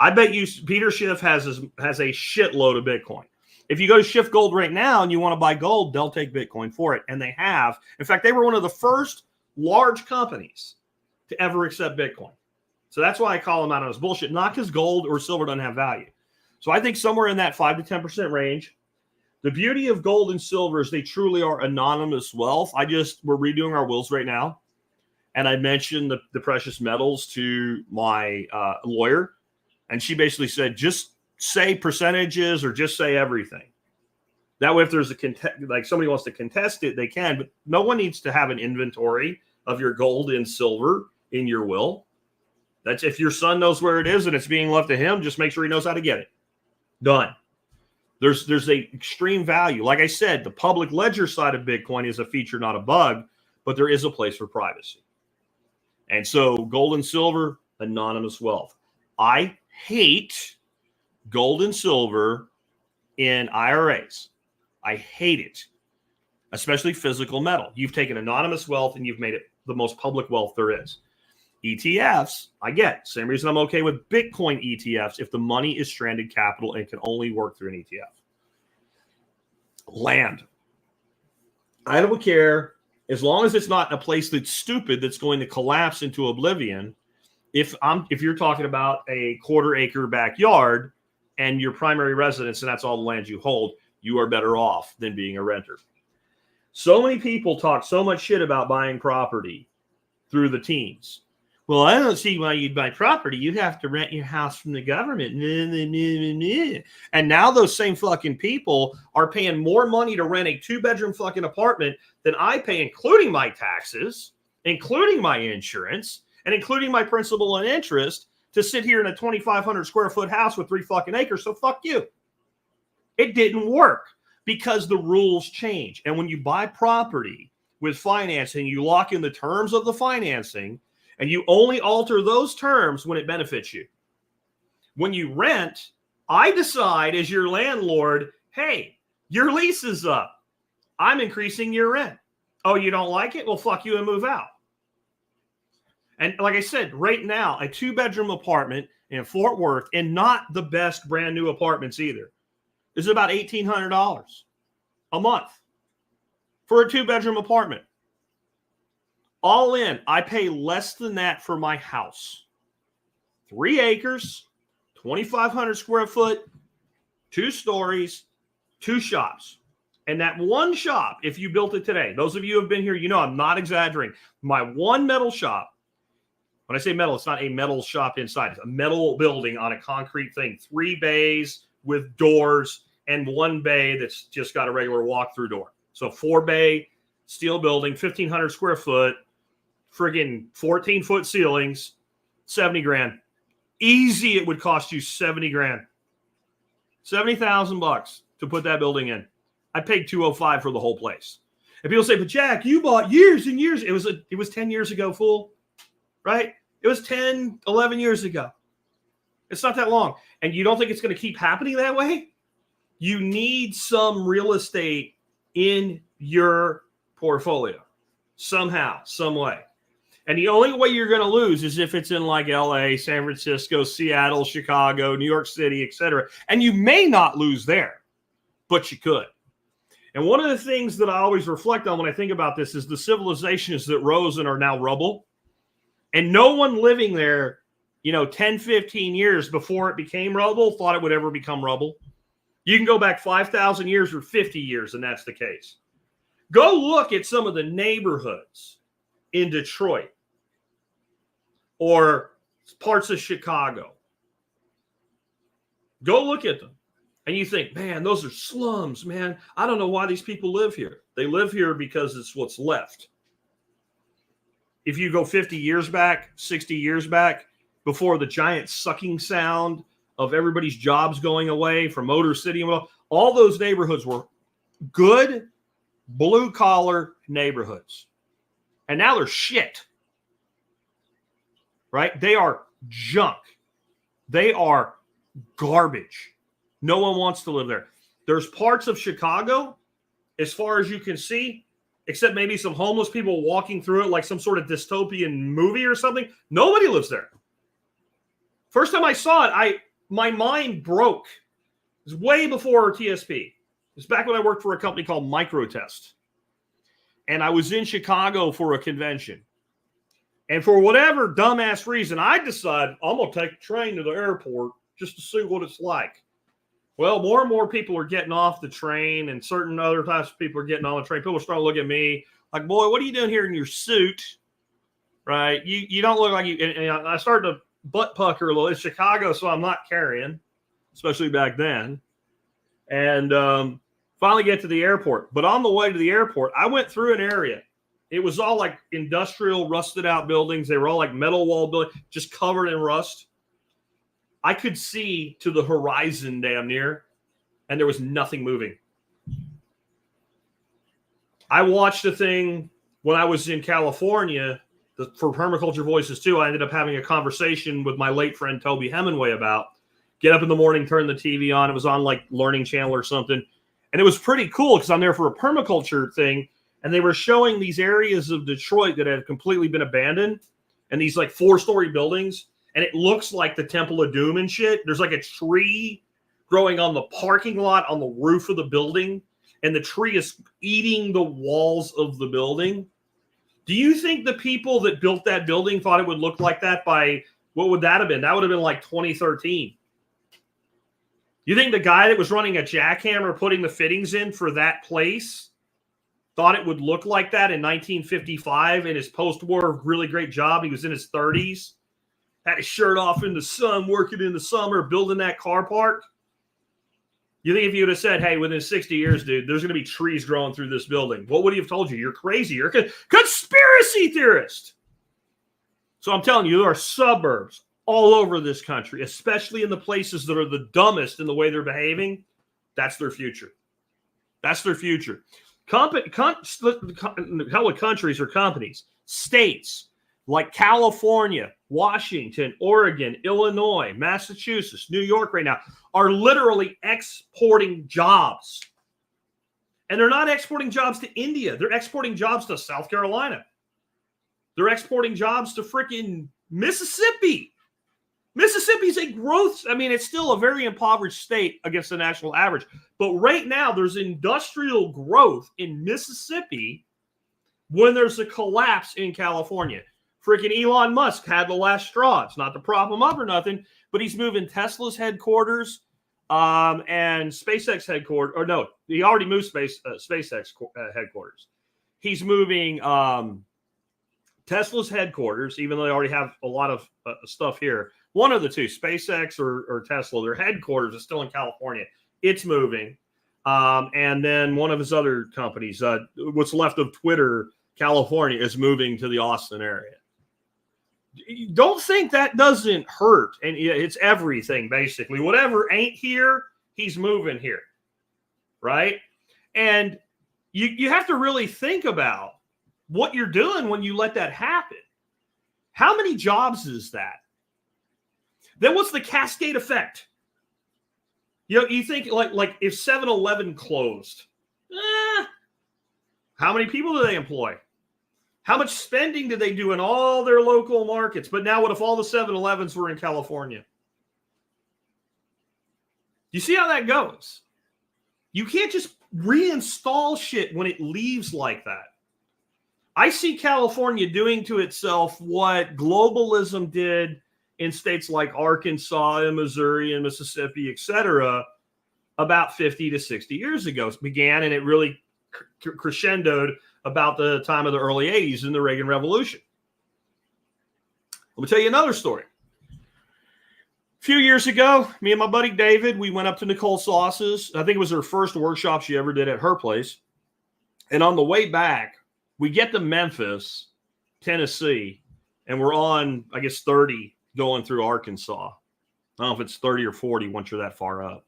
I bet you Peter Schiff has a shitload of Bitcoin. If you go to Shift Gold right now and you want to buy gold, they'll take Bitcoin for it. And they have. In fact, they were one of the first large companies to ever accept Bitcoin. So that's why I call them out on this bullshit. Not because gold or silver doesn't have value. So I think somewhere in that 5 to 10% range. The beauty of gold and silver is they truly are anonymous wealth. We're redoing our wills right now. And I mentioned the precious metals to my lawyer. And she basically said, just say percentages or just say everything. That way, if there's like somebody wants to contest it, they can. But no one needs to have an inventory of your gold and silver in your will. That's if your son knows where it is and it's being left to him, just make sure he knows how to get it. Done. There's a extreme value. Like I said, the public ledger side of Bitcoin is a feature, not a bug, but there is a place for privacy. And so gold and silver, anonymous wealth. I hate gold and silver in IRAs. I hate it, especially physical metal. You've taken anonymous wealth and you've made it the most public wealth there is. ETFs, I get. Same reason I'm okay with Bitcoin ETFs if the money is stranded capital and can only work through an ETF. Land. I don't care as long as it's not in a place that's stupid that's going to collapse into oblivion. If you're talking about a 1/4 acre backyard and your primary residence and that's all the land you hold, you are better off than being a renter. So many people talk so much shit about buying property through the teens. Well, I don't see why you'd buy property. You'd have to rent your house from the government. And now those same fucking people are paying more money to rent a 2-bedroom fucking apartment than I pay, including my taxes, including my insurance, and including my principal and interest to sit here in a 2,500 square foot house with 3 fucking acres. So fuck you. It didn't work because the rules change. And when you buy property with financing, you lock in the terms of the financing. And you only alter those terms when it benefits you. When you rent, I decide as your landlord, hey, your lease is up. I'm increasing your rent. Oh, you don't like it? Well, fuck you and move out. And like I said, right now, a 2-bedroom apartment in Fort Worth, and not the best brand new apartments either, is about $1,800 a month for a 2-bedroom apartment. All in, I pay less than that for my house. 3 acres, 2,500 square foot, 2 stories, 2 shops. And that one shop, if you built it today, those of you who have been here, you know I'm not exaggerating. My one metal shop, when I say metal, it's not a metal shop inside. It's a metal building on a concrete thing. 3 bays with doors and 1 bay that's just got a regular walk-through door. So 4-bay steel building, 1,500 square foot, friggin' 14-foot ceilings, 70 grand. Easy, it would cost you 70 grand. $70,000 to put that building in. I paid $205 for the whole place. And people say, but Jack, you bought years and years. It was 10 years ago, fool. Right? It was 10, 11 years ago. It's not that long. And you don't think it's going to keep happening that way? You need some real estate in your portfolio. Somehow, some way. And the only way you're going to lose is if it's in like LA, San Francisco, Seattle, Chicago, New York City, etc. And you may not lose there, but you could. And one of the things that I always reflect on when I think about this is the civilizations that rose and are now rubble. And no one living there, 10, 15 years before it became rubble thought it would ever become rubble. You can go back 5,000 years or 50 years, and that's the case. Go look at some of the neighborhoods in Detroit or parts of Chicago. Go look at them. And you think, man, those are slums, man. I don't know why these people live here. They live here because it's what's left. If you go 50 years back, 60 years back, before the giant sucking sound of everybody's jobs going away from Motor City, all those neighborhoods were good, blue-collar neighborhoods. And now they're shit. Right? They are junk. They are garbage. No one wants to live there. There's parts of Chicago, as far as you can see, except maybe some homeless people walking through it like some sort of dystopian movie or something. Nobody lives there. First time I saw it, my mind broke. It was way before TSP. It's back when I worked for a company called Microtest. And I was in Chicago for a convention. And for whatever dumbass reason, I decided I'm going to take a train to the airport just to see what it's like. Well, more and more people are getting off the train, and certain other types of people are getting on the train. People are starting to look at me like, boy, what are you doing here in your suit? Right? You don't look like you. And I started to butt pucker a little. It's Chicago, so I'm not carrying, especially back then. And finally get to the airport. But on the way to the airport, I went through an area. It was all like industrial, rusted out buildings. They were all like metal wall buildings, just covered in rust. I could see to the horizon damn near, and there was nothing moving. I watched a thing when I was in California for Permaculture Voices too. I ended up having a conversation with my late friend Toby Hemingway about get up in the morning, turn the TV on. It was on like Learning Channel or something. And it was pretty cool because I'm there for a permaculture thing. And they were showing these areas of Detroit that had completely been abandoned and these like 4-story buildings. And it looks like the Temple of Doom and shit. There's like a tree growing on the parking lot on the roof of the building. And the tree is eating the walls of the building. Do you think the people that built that building thought it would look like that by, what would that have been? That would have been like 2013. You think the guy that was running a jackhammer putting the fittings in for that place thought it would look like that in 1955 in his post-war really great job? He was in his 30s, had his shirt off in the sun, working in the summer, building that car park. You think if you would have said, hey, within 60 years, dude, there's going to be trees growing through this building, what would he have told you? You're crazy. You're a conspiracy theorist. So I'm telling you, there are suburbs all over this country, especially in the places that are the dumbest in the way they're behaving. That's their future. That's their future. Hell with countries or companies, states like California, Washington, Oregon, Illinois, Massachusetts, New York right now are literally exporting jobs. And they're not exporting jobs to India. They're exporting jobs to South Carolina. They're exporting jobs to freaking Mississippi. Mississippi's a growth. I mean, it's still a very impoverished state against the national average. But right now, there's industrial growth in Mississippi when there's a collapse in California. Freaking Elon Musk had the last straw. It's not to prop him up or nothing, but he's moving Tesla's headquarters and SpaceX headquarters. Or no, he already moved SpaceX headquarters. He's moving Tesla's headquarters, even though they already have a lot of stuff here. One of the two, SpaceX or Tesla, their headquarters is still in California. It's moving. And then one of his other companies, what's left of Twitter, California, is moving to the Austin area. Don't think that doesn't hurt. And it's everything, basically. Whatever ain't here, he's moving here. Right? And you have to really think about what you're doing when you let that happen. How many jobs is that? Then what's the cascade effect? You think like if 7-Eleven closed, how many people do they employ? How much spending did they do in all their local markets? But now what if all the 7-Elevens were in California? You see how that goes? You can't just reinstall shit when it leaves like that. I see California doing to itself what globalism did in states like Arkansas and Missouri and Mississippi, et cetera, about 50 to 60 years ago. It began, and it really crescendoed about the time of the early 80s in the Reagan Revolution. Let me tell you another story. A few years ago, me and my buddy David, we went up to Nicole Sauce's. I think it was her first workshop she ever did at her place. And on the way back, we get to Memphis, Tennessee, and we're on, I guess, 30 going through Arkansas. I don't know if it's 30 or 40 once you're that far up.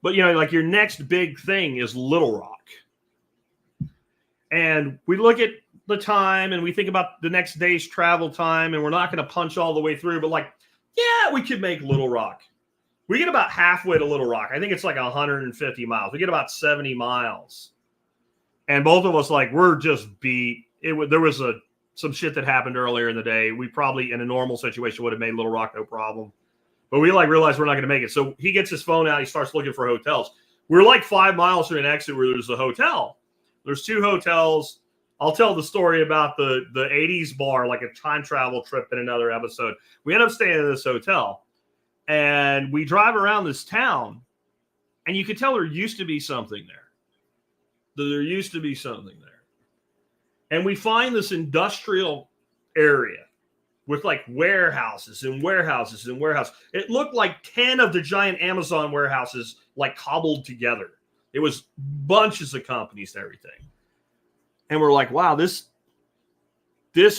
But, like your next big thing is Little Rock. And we look at the time and we think about the next day's travel time, and we're not going to punch all the way through, but we could make Little Rock. We get about halfway to Little Rock. I think it's like 150 miles. We get about 70 miles. And both of us, we're just beat. There was some shit that happened earlier in the day. We probably, in a normal situation, would have made Little Rock no problem. But we realized we're not going to make it. So he gets his phone out. He starts looking for hotels. We're like 5 miles from an exit where there's a hotel. There's 2 hotels. I'll tell the story about the 80s bar, like a time travel trip in another episode. We end up staying in this hotel, and we drive around this town, and you can tell there used to be something there. There used to be something there. And we find this industrial area with like warehouses and warehouses and warehouses. It looked like 10 of the giant Amazon warehouses like cobbled together. It was bunches of companies and everything. And we're like, wow, this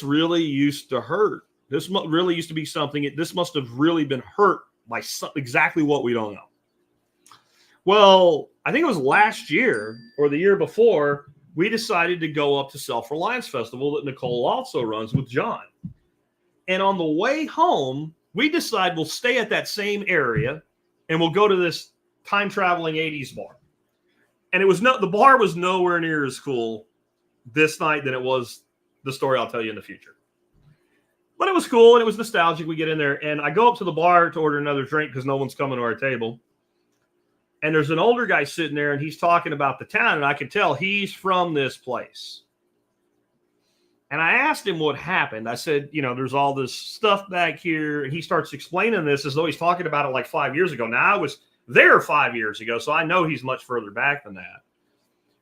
really used to hurt. This really used to be something. This must have really been hurt by exactly what we don't know. Well, I think it was last year or the year before, we decided to go up to Self-Reliance Festival that Nicole also runs with John. And on the way home, we decide we'll stay at that same area and we'll go to this time-traveling 80s bar. And the bar was nowhere near as cool this night than it was the story I'll tell you in the future. But it was cool and it was nostalgic. We get in there and I go up to the bar to order another drink because no one's coming to our table. And there's an older guy sitting there and he's talking about the town, and I could tell he's from this place. And I asked him what happened. I said, there's all this stuff back here. And he starts explaining this as though he's talking about it like 5 years ago. Now, I was there 5 years ago, so I know he's much further back than that.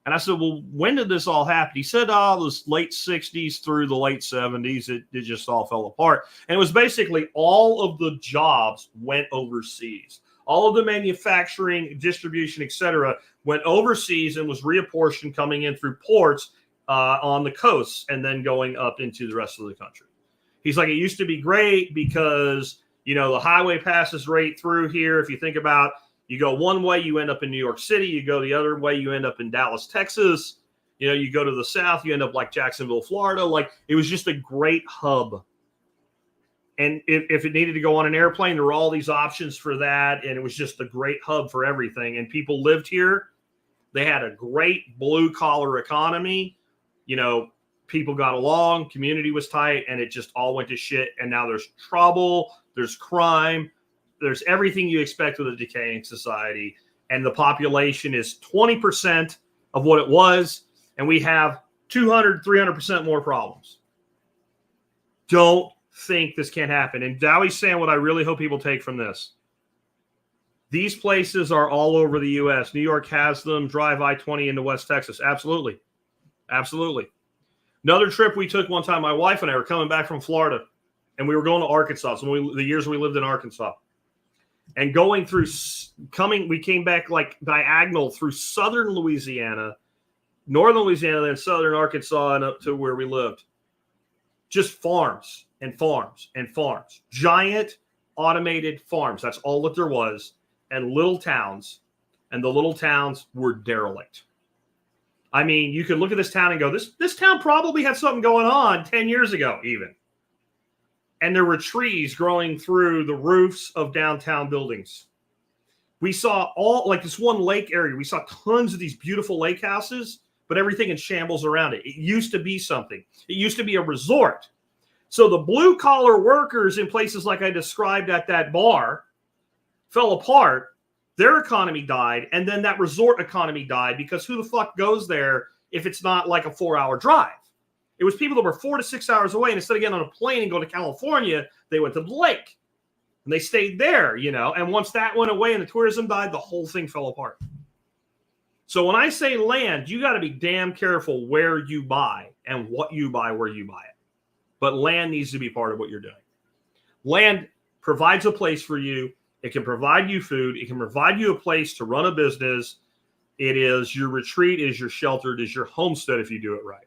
And I said, well, when did this all happen? He said, it was late 60s through the late 70s. It just all fell apart. And it was basically all of the jobs went overseas. All of the manufacturing, distribution, etc., went overseas and was reapportioned coming in through ports on the coasts and then going up into the rest of the country. He's like, it used to be great because, the highway passes right through here. If you think about, you go one way, you end up in New York City. You go the other way, you end up in Dallas, Texas. You go to the south, you end up like Jacksonville, Florida. Like, it was just a great hub. And if it needed to go on an airplane, there were all these options for that. And it was just a great hub for everything. And people lived here. They had a great blue-collar economy. People got along. Community was tight. And it just all went to shit. And now there's trouble. There's crime. There's everything you expect with a decaying society. And the population is 20% of what it was. And we have 200, 300% more problems. Don't think this can't happen. And Dowie's saying what I really hope people take from this. These places are all over the U.S. New York has them. Drive I-20 into West Texas. Absolutely. Absolutely. Another trip we took one time, my wife and I were coming back from Florida, and we were going to Arkansas. So the years we lived in Arkansas. And we came back like diagonal through southern Louisiana, northern Louisiana, then southern Arkansas, and up to where we lived. Just farms and farms and farms. Giant automated farms. That's all that there was. And little towns. And the little towns were derelict. I mean, you could look at this town and go, this town probably had something going on 10 years ago even. And there were trees growing through the roofs of downtown buildings. We saw this one lake area. We saw tons of these beautiful lake houses, but everything in shambles around it. It used to be something. It used to be a resort. So the blue-collar workers in places like I described at that bar fell apart. Their economy died, and then that resort economy died because who the fuck goes there if it's not like a 4-hour drive? It was people that were 4 to 6 hours away, and instead of getting on a plane and going to California, they went to the lake. And they stayed there, And once that went away and the tourism died, the whole thing fell apart. So when I say land, you got to be damn careful where you buy and what you buy, where you buy it. But land needs to be part of what you're doing. Land provides a place for you. It can provide you food. It can provide you a place to run a business. It is your retreat, it is your shelter, it is your homestead if you do it right.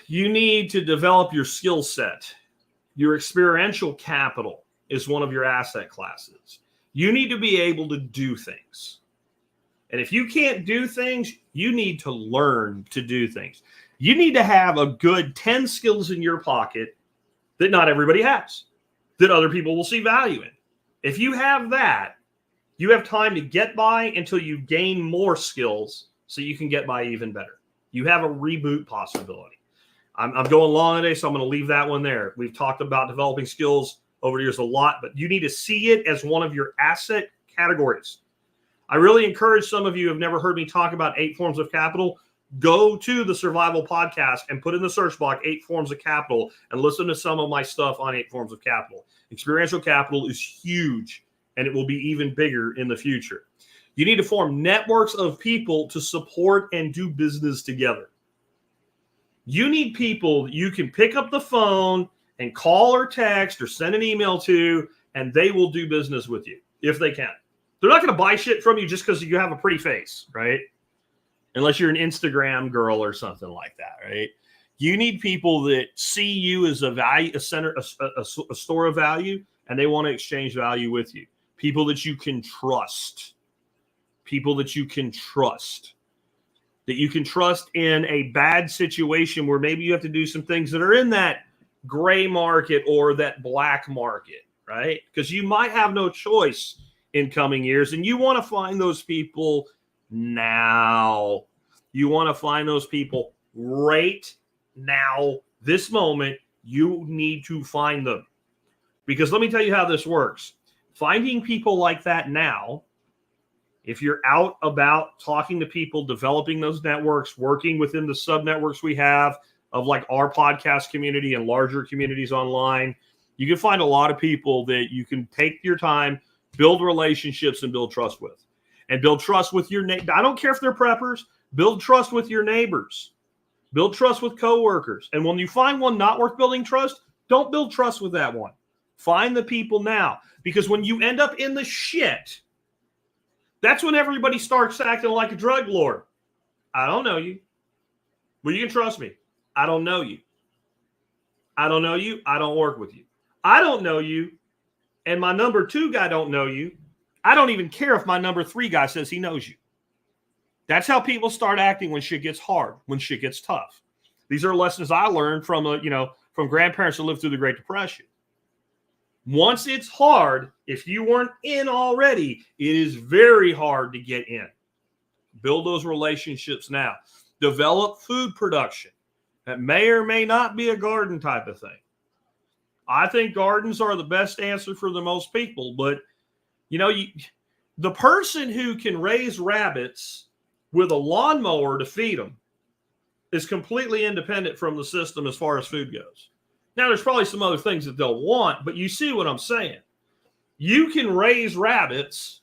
You need to develop your skill set. Your experiential capital is one of your asset classes. You need to be able to do things. And if you can't do things, you need to learn to do things. You need to have a good 10 skills in your pocket that not everybody has, that other people will see value in. If you have that, you have time to get by until you gain more skills so you can get by even better. You have a reboot possibility. I'm going long today, so I'm going to leave that one there. We've talked about developing skills over the years a lot, but you need to see it as one of your asset categories. I really encourage some of you who have never heard me talk about 8 forms of capital. Go to the Survival Podcast and put in the search box 8 forms of capital and listen to some of my stuff on 8 forms of capital. Experiential capital is huge, and it will be even bigger in the future. You need to form networks of people to support and do business together. You need people you can pick up the phone and call or text or send an email to, and they will do business with you if they can. They're not going to buy shit from you just because you have a pretty face, right? Unless you're an Instagram girl or something like that, right? You need people that see you as a value, a center, a store of value, and they want to exchange value with you. People that you can trust. People that you can trust. That you can trust in a bad situation where maybe you have to do some things that are in that gray market or that black market, right? Because you might have no choice in coming years, and you want to find those people now. You want to find those people right now, this moment. You need to find them. Because let me tell you how this works. Finding people like that now, if you're out about talking to people, developing those networks, working within the sub-networks we have of like our podcast community and larger communities online, you can find a lot of people that you can take your time, build relationships, and build trust with. And build trust with your neighbors. I don't care if they're preppers. Build trust with your neighbors. Build trust with coworkers. And when you find one not worth building trust, don't build trust with that one. Find the people now. Because when you end up in the shit, that's when everybody starts acting like a drug lord. I don't know you. Well, you can trust me. I don't know you. I don't know you. I don't work with you. I don't know you. And my number 2 guy don't know you. I don't even care if my number 3 guy says he knows you. That's how people start acting when shit gets hard, when shit gets tough. These are lessons I learned from from grandparents that lived through the Great Depression. Once it's hard, if you weren't in already, it is very hard to get in. Build those relationships now. Develop food production. That may or may not be a garden type of thing. I think gardens are the best answer for the most people, but the person who can raise rabbits with a lawnmower to feed them is completely independent from the system as far as food goes. Now, there's probably some other things that they'll want, but you see what I'm saying. You can raise rabbits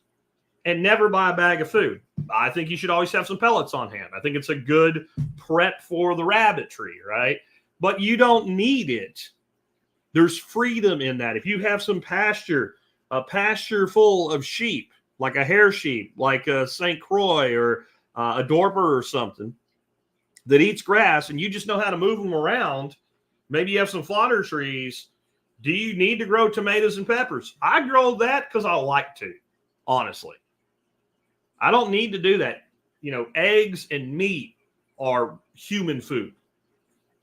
and never buy a bag of food. I think you should always have some pellets on hand. I think it's a good prep for the rabbitry, right? But you don't need it. There's freedom in that. If you have some pasture, a pasture full of sheep, like a hair sheep, like a St. Croix or a Dorper or something that eats grass, and you just know how to move them around. Maybe you have some fodder trees. Do you need to grow tomatoes and peppers? I grow that because I like to, honestly. I don't need to do that. Eggs and meat are human food,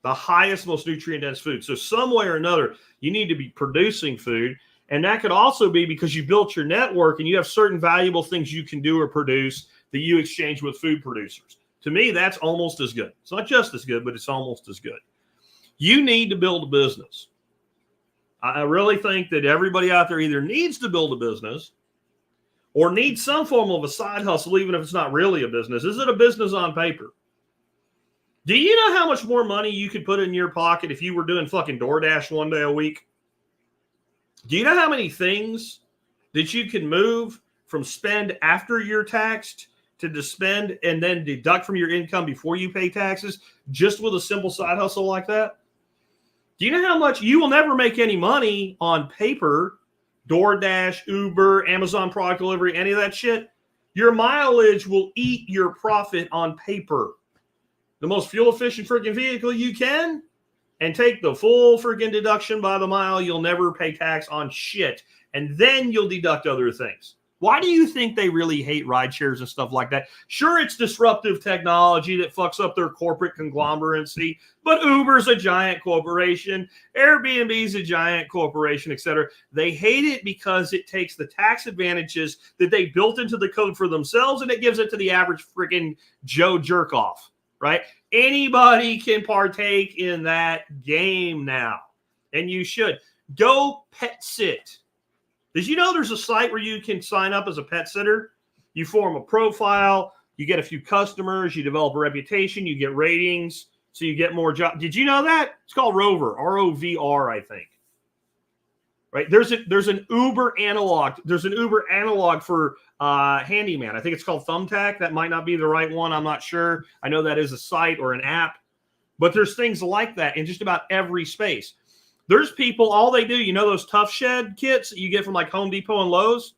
the highest, most nutrient-dense food. So some way or another, you need to be producing food. And that could also be because you built your network and you have certain valuable things you can do or produce that you exchange with food producers. To me, that's almost as good. It's not just as good, but it's almost as good. You need to build a business. I really think that everybody out there either needs to build a business or needs some form of a side hustle, even if it's not really a business. Is it a business on paper? Do you know how much more money you could put in your pocket if you were doing fucking DoorDash one day a week? Do you know how many things that you can move from spend after you're taxed to spend and then deduct from your income before you pay taxes just with a simple side hustle like that? Do you know how much you will never make any money on paper, DoorDash, Uber, Amazon product delivery, any of that shit? Your mileage will eat your profit on paper. The most fuel efficient freaking vehicle you can, and take the full freaking deduction by the mile. You'll never pay tax on shit. And then you'll deduct other things. Why do you think they really hate ride shares and stuff like that? Sure, it's disruptive technology that fucks up their corporate conglomeracy, but Uber's a giant corporation, Airbnb's a giant corporation, etc. They hate it because it takes the tax advantages that they built into the code for themselves and it gives it to the average freaking Joe jerk-off, right? Anybody can partake in that game now, and you should. Go pet sit. Did you know there's a site where you can sign up as a pet sitter? You form a profile, you get a few customers, you develop a reputation, you get ratings, so you get more jobs. Did you know that? It's called Rover, R-O-V-R, I think. Right? There's an Uber analog. There's an Uber analog for handyman. I think it's called Thumbtack. That might not be the right one. I'm not sure. I know that is a site or an app. But there's things like that in just about every space. There's people, all they do, you know those Tough Shed kits that you get from like Home Depot and Lowe's?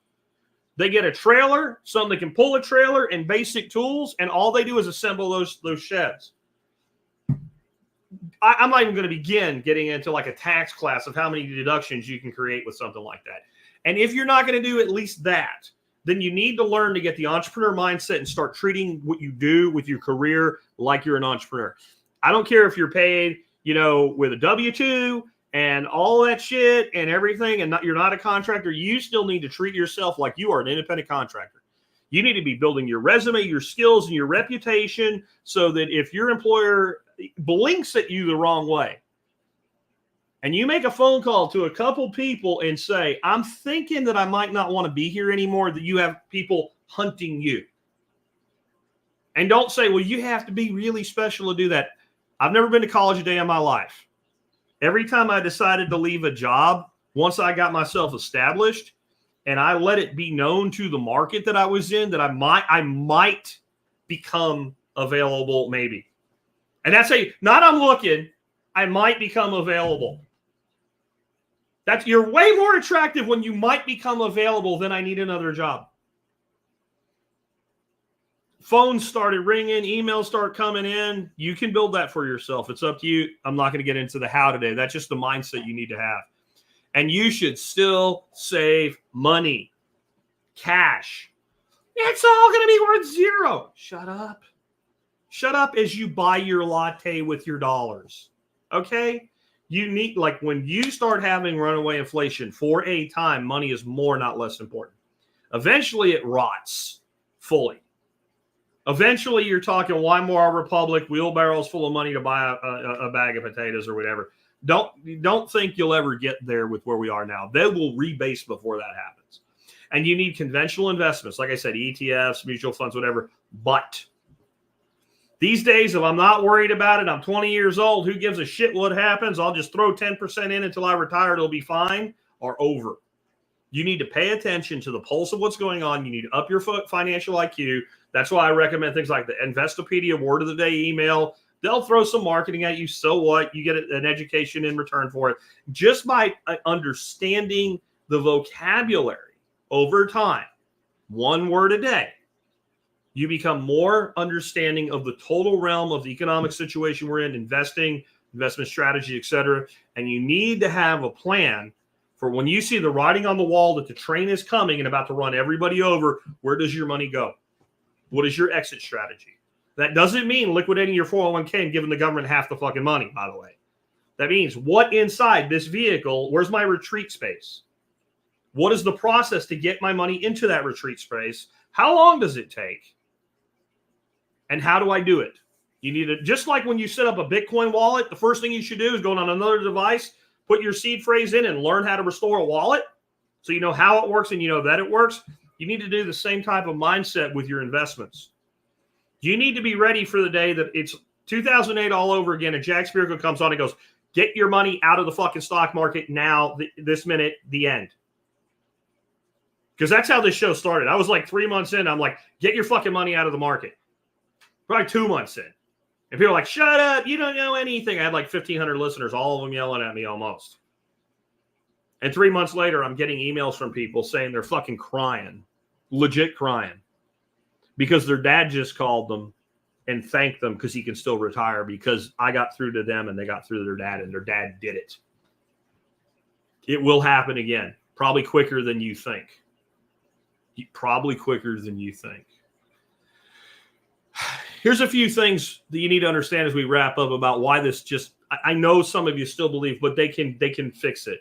They get a trailer, something that can pull a trailer, and basic tools, and all they do is assemble those sheds. I'm not even going to begin getting into like a tax class of how many deductions you can create with something like that. And if you're not going to do at least that, then you need to learn to get the entrepreneur mindset and start treating what you do with your career like you're an entrepreneur. I don't care if you're paid, with a W-2 and all that shit and everything, and you're not a contractor. You still need to treat yourself like you are an independent contractor. You need to be building your resume, your skills, and your reputation so that if your employer blinks at you the wrong way and you make a phone call to a couple people and say, I'm thinking that I might not want to be here anymore, that you have people hunting you. And don't say, well, you have to be really special to do that. I've never been to college a day in my life. Every time I decided to leave a job, once I got myself established and I let it be known to the market that I was in, that I might become available maybe. And that's not I'm looking, I might become available. You're way more attractive when you might become available than I need another job. Phones started ringing, emails start coming in. You can build that for yourself. It's up to you. I'm not going to get into the how today. That's just the mindset you need to have. And you should still save money, cash. It's all going to be worth zero. Shut up. Shut up as you buy your latte with your dollars. Okay? You need, like when you start having runaway inflation for a time, money is more, not less important. Eventually it rots fully. Eventually you're talking Weimar Republic, wheelbarrows full of money to buy a bag of potatoes or whatever. Don't think you'll ever get there with where we are now. They will rebase before that happens. And you need conventional investments. Like I said, ETFs, mutual funds, whatever. But these days, if I'm not worried about it, I'm 20 years old. Who gives a shit what happens? I'll just throw 10% in until I retire. It'll be fine or over. You need to pay attention to the pulse of what's going on. You need to up your financial IQ. That's why I recommend things like the Investopedia Word of the Day email. They'll throw some marketing at you. So what? You get an education in return for it. Just by understanding the vocabulary over time, one word a day, you become more understanding of the total realm of the economic situation we're in, investing, investment strategy, etc. And you need to have a plan for when you see the writing on the wall that the train is coming and about to run everybody over. Where does your money go? What is your exit strategy? That doesn't mean liquidating your 401k and giving the government half the fucking money, by the way. That means what inside this vehicle, where's my retreat space? What is the process to get my money into that retreat space? How long does it take? And how do I do it? You need to, just like when you set up a Bitcoin wallet, the first thing you should do is go on another device, put your seed phrase in and learn how to restore a wallet so you know how it works and you know that it works. You need to do the same type of mindset with your investments. You need to be ready for the day that it's 2008 all over again and Jack Spirko comes on and goes, get your money out of the fucking stock market now, this minute, the end. Because that's how this show started. I was like 3 months in. I'm like, get your fucking money out of the market. Probably 2 months in. And people are like, shut up. You don't know anything. I had like 1,500 listeners, all of them yelling at me almost. And 3 months later, I'm getting emails from people saying they're fucking crying. Legit crying. Because their dad just called them and thanked them because he can still retire because I got through to them and they got through to their dad and their dad did it. It will happen again. Probably quicker than you think. Probably quicker than you think. Here's a few things that you need to understand as we wrap up about why this just, I know some of you still believe, but they can fix it.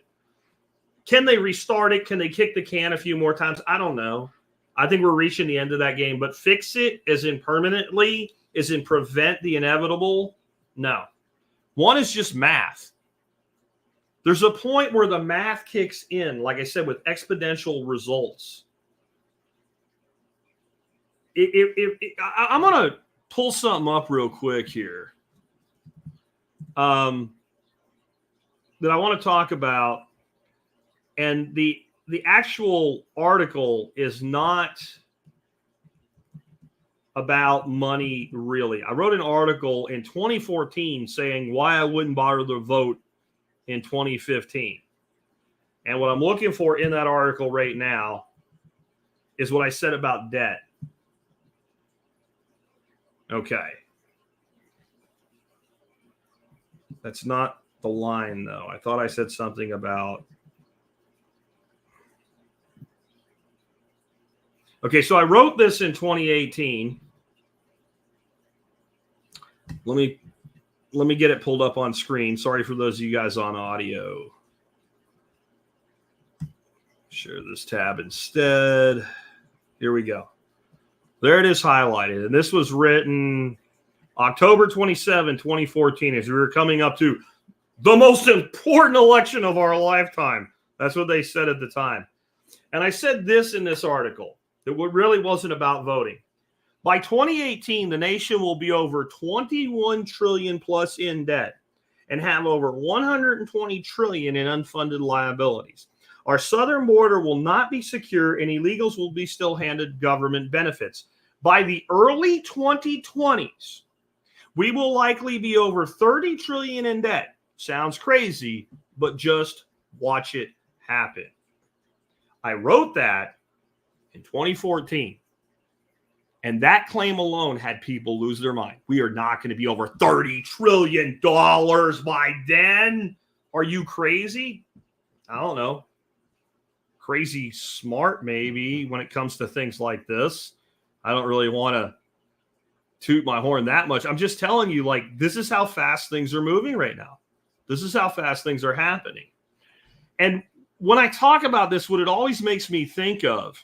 Can they restart it? Can they kick the can a few more times? I don't know. I think we're reaching the end of that game, but fix it as in permanently, as in prevent the inevitable. No. One is just math. There's a point where the math kicks in, like I said, with exponential results. I'm going to pull something up real quick here that I want to talk about. And the actual article is not about money, really. I wrote an article in 2014 saying why I wouldn't bother to vote in 2015. And what I'm looking for in that article right now is what I said about debt. Okay. That's not the line, though. I thought I said something about... Okay, so I wrote this in 2018. Let me get it pulled up on screen. Sorry for those of you guys on audio. Share this tab instead. Here we go. There it is highlighted. And this was written October 27, 2014, as we were coming up to the most important election of our lifetime. That's what they said at the time. And I said this in this article. It really wasn't about voting. By 2018, the nation will be over 21 trillion plus in debt and have over 120 trillion in unfunded liabilities. Our southern border will not be secure and illegals will be still handed government benefits. By the early 2020s, we will likely be over 30 trillion in debt. Sounds crazy, but just watch it happen. I wrote that in 2014. And that claim alone had people lose their mind. We are not going to be over $30 trillion by then. Are you crazy? I don't know. Crazy smart, maybe, when it comes to things like this. I don't really want to toot my horn that much. I'm just telling you, like, this is how fast things are moving right now. This is how fast things are happening. And when I talk about this, what it always makes me think of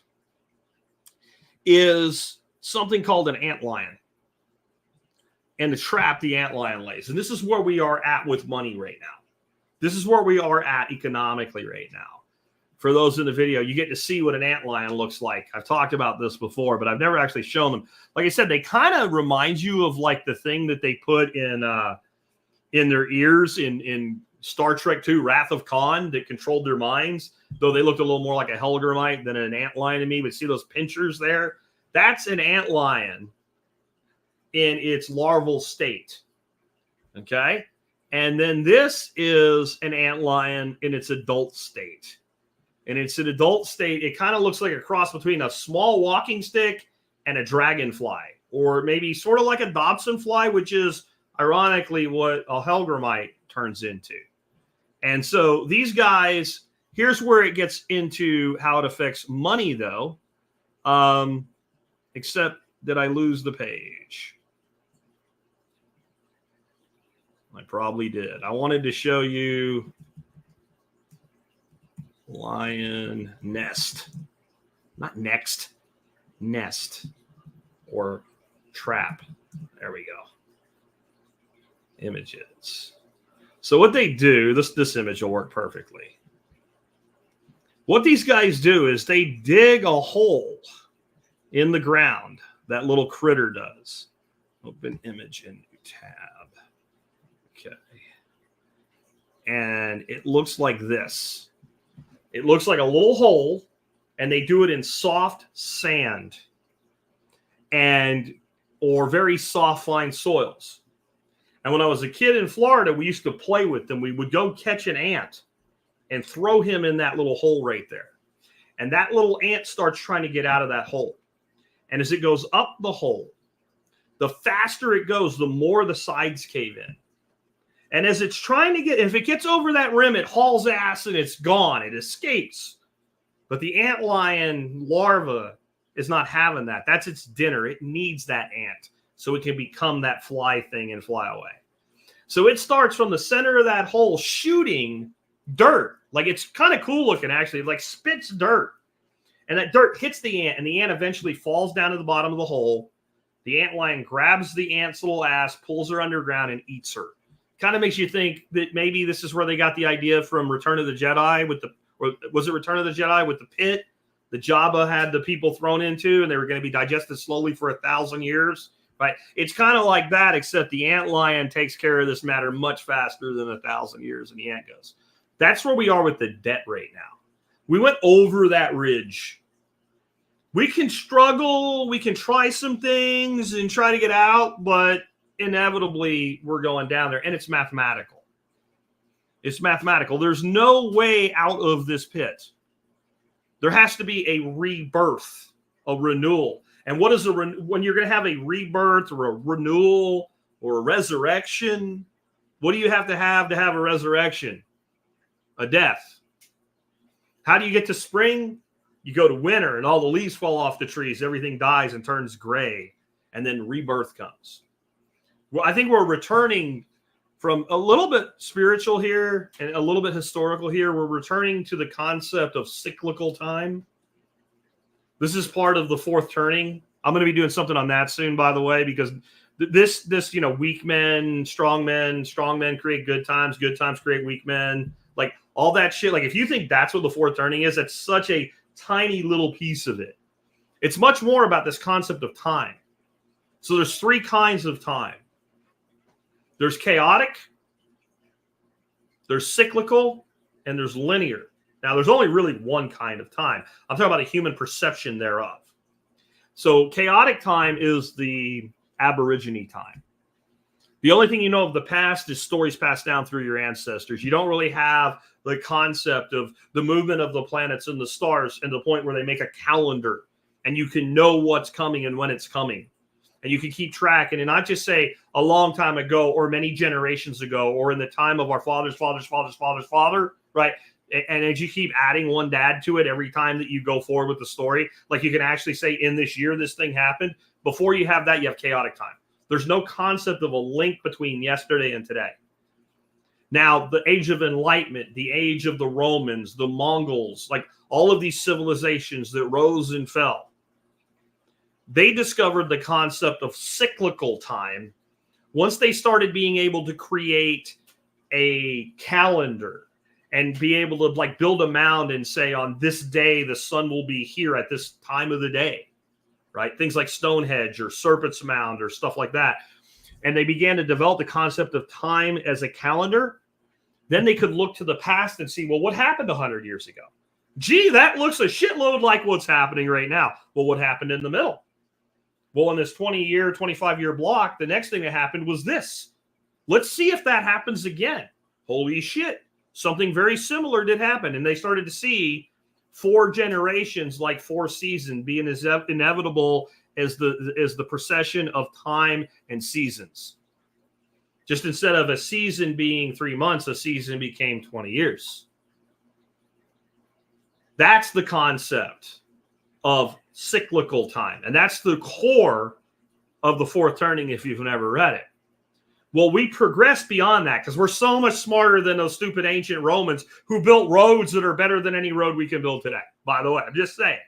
is something called an antlion and the trap the antlion lays. And this is where we are at with money right now. This is where we are at economically right now. For those in the video, you get to see what an antlion looks like. I've talked about this before, but I've never actually shown them. Like I said, they kind of remind you of like the thing that they put in their ears in Star Trek II, Wrath of Khan, that controlled their minds, though they looked a little more like a Helgramite than an antlion to me. But see those pinchers there? That's an antlion in its larval state. Okay? And then this is an antlion in its adult state. And it's an adult state. It kind of looks like a cross between a small walking stick and a dragonfly, or maybe sort of like a Dobson fly, which is ironically what a Helgramite turns into. And so these guys, here's where it gets into how it affects money, though. Except that I lose the page. I probably did. I wanted to show you lion nest. Not next. Nest. Or trap. There we go. Images. So what they do, this image will work perfectly. What these guys do is they dig a hole in the ground. That little critter does. Open image in new tab. Okay. And it looks like this. It looks like a little hole, and they do it in soft sand or very soft, fine soils. And when I was a kid in Florida, we used to play with them. We would go catch an ant and throw him in that little hole right there. And that little ant starts trying to get out of that hole. And as it goes up the hole, the faster it goes, the more the sides cave in. And as it's trying to if it gets over that rim, it hauls ass and it's gone. It escapes. But the antlion larva is not having that. That's its dinner. It needs that ant so it can become that fly thing and fly away. So it starts from the center of that hole shooting dirt. Like, it's kind of cool looking, actually. It like spits dirt. And that dirt hits the ant, and the ant eventually falls down to the bottom of the hole. The antlion grabs the ant's little ass, pulls her underground, and eats her. Kind of makes you think that maybe this is where they got the idea from Return of the Jedi or was it Return of the Jedi with the pit, that Jabba had the people thrown into, and they were going to be digested slowly for 1,000 years, right? It's kind of like that, except the antlion takes care of this matter much faster than 1,000 years, and the ant goes. That's where we are with the debt right now. We went over that ridge. We can struggle, we can try some things and try to get out, but inevitably we're going down there, and it's mathematical. It's mathematical. There's no way out of this pit. There has to be a rebirth, a renewal. And what is when you're going to have a rebirth or a renewal or a resurrection? What do you have to have a resurrection? A death. How do you get to spring? You go to winter and all the leaves fall off the trees. Everything dies and turns gray. And then rebirth comes. Well, I think we're returning from a little bit spiritual here and a little bit historical here. We're returning to the concept of cyclical time. This is part of the fourth turning. I'm going to be doing something on that soon, by the way, because this, weak men create good times create weak men. Like all that shit. Like if you think that's what the fourth turning is, that's such a tiny little piece of it. It's much more about this concept of time. So there's three kinds of time. There's chaotic, there's cyclical, and there's linear. Now, there's only really one kind of time. I'm talking about a human perception thereof. So chaotic time is the Aborigine time. The only thing you know of the past is stories passed down through your ancestors. You don't really have the concept of the movement of the planets and the stars and the point where they make a calendar and you can know what's coming and when it's coming. And you can keep track and not just say a long time ago or many generations ago or in the time of our father's father, right? And as you keep adding one dad to it every time that you go forward with the story, like you can actually say in this year this thing happened. Before you have that, you have chaotic time. There's no concept of a link between yesterday and today. Now, the age of enlightenment, the age of the Romans, the Mongols, like all of these civilizations that rose and fell, they discovered the concept of cyclical time once they started being able to create a calendar and be able to build a mound and say on this day the sun will be here at this time of the day, right? Things like Stonehenge or Serpent's Mound or stuff like that. And they began to develop the concept of time as a calendar. Then they could look to the past and see, well, what happened 100 years ago? Gee, that looks a shitload like what's happening right now. Well, what happened in the middle? Well, in this 20-year, 25-year block, the next thing that happened was this. Let's see if that happens again. Holy shit. Something very similar did happen. And they started to see 4 generations, like 4 seasons, being as inevitable as the procession of time and seasons. Just instead of a season being 3 months, a season became 20 years. That's the concept of cyclical time. And that's the core of the fourth turning if you've never read it. Well, we progress beyond that because we're so much smarter than those stupid ancient Romans who built roads that are better than any road we can build today. By the way, I'm just saying.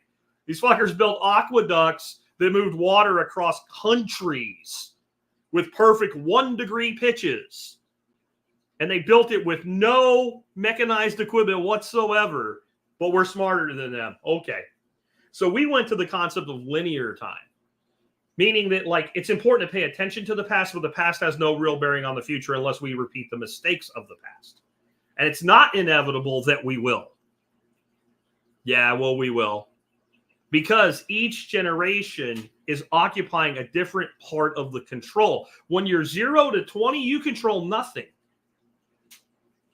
These fuckers built aqueducts that moved water across countries with perfect 1-degree pitches. And they built it with no mechanized equipment whatsoever, but we're smarter than them. Okay. So we went to the concept of linear time, meaning that it's important to pay attention to the past, but the past has no real bearing on the future unless we repeat the mistakes of the past. And it's not inevitable that we will. Yeah, well, we will. Because each generation is occupying a different part of the control. When you're 0 to 20, you control nothing.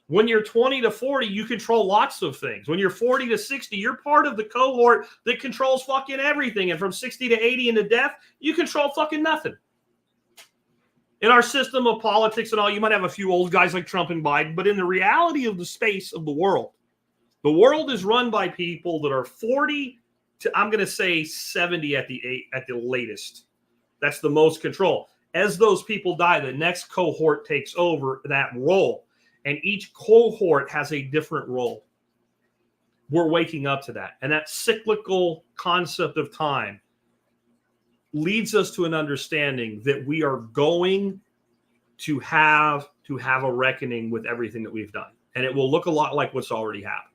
When you're 20 to 40, you control lots of things. When you're 40 to 60, you're part of the cohort that controls fucking everything. And from 60 to 80 into death, you control fucking nothing. In our system of politics and all, you might have a few old guys like Trump and Biden, but in the reality of the space of the world is run by people that are 40 to, I'm going to say 70 at the latest. That's the most control. As those people die, the next cohort takes over that role. And each cohort has a different role. We're waking up to that. And that cyclical concept of time leads us to an understanding that we are going to have a reckoning with everything that we've done. And it will look a lot like what's already happened.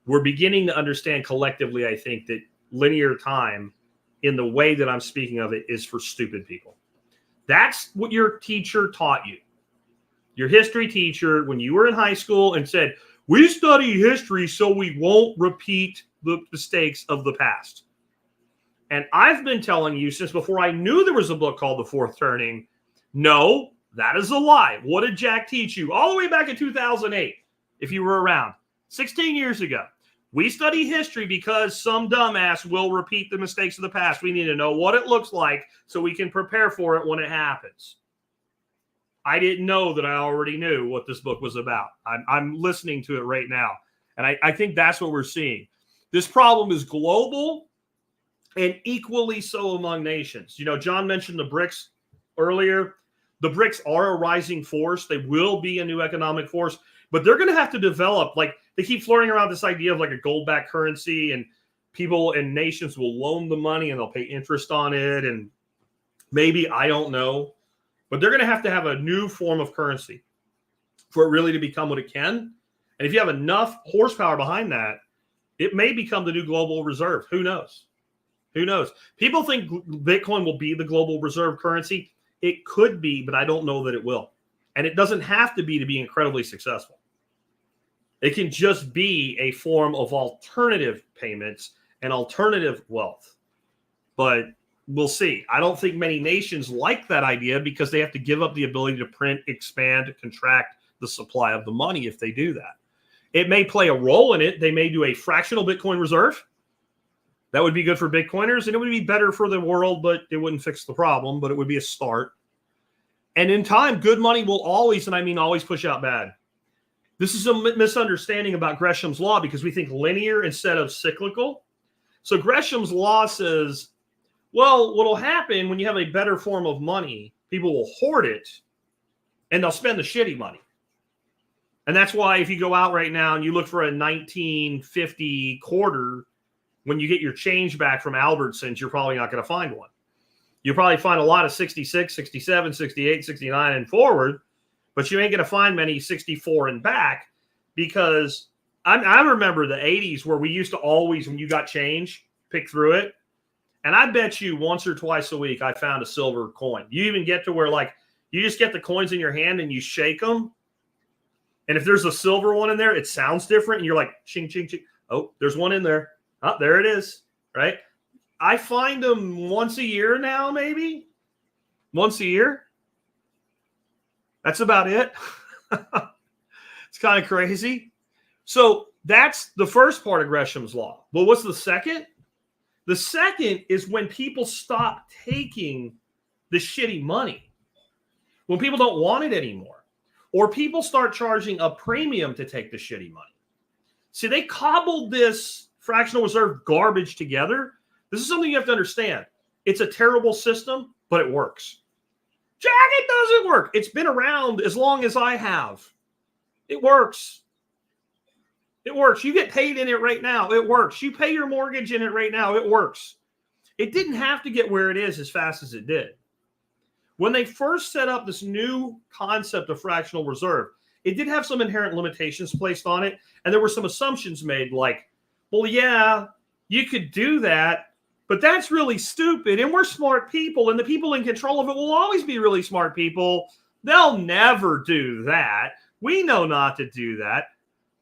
we're beginning to understand collectively, I think, that linear time in the way that I'm speaking of it is for stupid people. That's what your teacher taught you. Your history teacher, when you were in high school, and said, we study history so we won't repeat the mistakes of the past. And I've been telling you since before I knew there was a book called The Fourth Turning, no, that is a lie. What did Jack teach you? All the way back in 2008, if you were around, 16 years ago. We study history because some dumbass will repeat the mistakes of the past. We need to know what it looks like so we can prepare for it when it happens. I didn't know that I already knew what this book was about. I'm listening to it right now. And I think that's what we're seeing. This problem is global and equally so among nations. You know, John mentioned the BRICS earlier. The BRICS are a rising force. They will be a new economic force, but they're going to have to develop, like they keep flirting around this idea of like a gold-backed currency, and people and nations will loan the money and they'll pay interest on it. And maybe, I don't know, but they're going to have a new form of currency for it really to become what it can. And if you have enough horsepower behind that, it may become the new global reserve. Who knows? Who knows? People think Bitcoin will be the global reserve currency. It could be, but I don't know that it will. And it doesn't have to be incredibly successful. It can just be a form of alternative payments and alternative wealth. But we'll see. I don't think many nations like that idea because they have to give up the ability to print, expand, contract the supply of the money if they do that. It may play a role in it. They may do a fractional Bitcoin reserve. That would be good for Bitcoiners, and it would be better for the world, but it wouldn't fix the problem, but it would be a start. And in time, good money will always, and I mean always, push out bad. This is a misunderstanding about Gresham's law because we think linear instead of cyclical. So Gresham's law says, well, what will happen when you have a better form of money, people will hoard it, and they'll spend the shitty money. And that's why if you go out right now and you look for a 1950 quarter, when you get your change back from Albertsons, you're probably not going to find one. You'll probably find a lot of 66, 67, 68, 69 and forward, but you ain't going to find many 64 and back because I remember the 80s where we used to always, when you got change, pick through it. And I bet you once or twice a week I found a silver coin. You even get to where like you just get the coins in your hand and you shake them. And if there's a silver one in there, it sounds different. And you're like, ching, ching, ching. Oh, there's one in there. Oh, there it is. Right. I find them once a year now, maybe once a year. That's about it. It's kind of crazy. So that's the first part of Gresham's law. But what's the second? The second is when people stop taking the shitty money, when people don't want it anymore, or people start charging a premium to take the shitty money. See, they cobbled this fractional reserve garbage together. This is something you have to understand. It's a terrible system, but it works. Jack, it doesn't work. It's been around as long as I have. It works. It works. You get paid in it right now. It works. You pay your mortgage in it right now. It works. It didn't have to get where it is as fast as it did. When they first set up this new concept of fractional reserve, it did have some inherent limitations placed on it. And there were some assumptions made like, well, yeah, you could do that, but that's really stupid. And we're smart people, and the people in control of it will always be really smart people. They'll never do that. We know not to do that.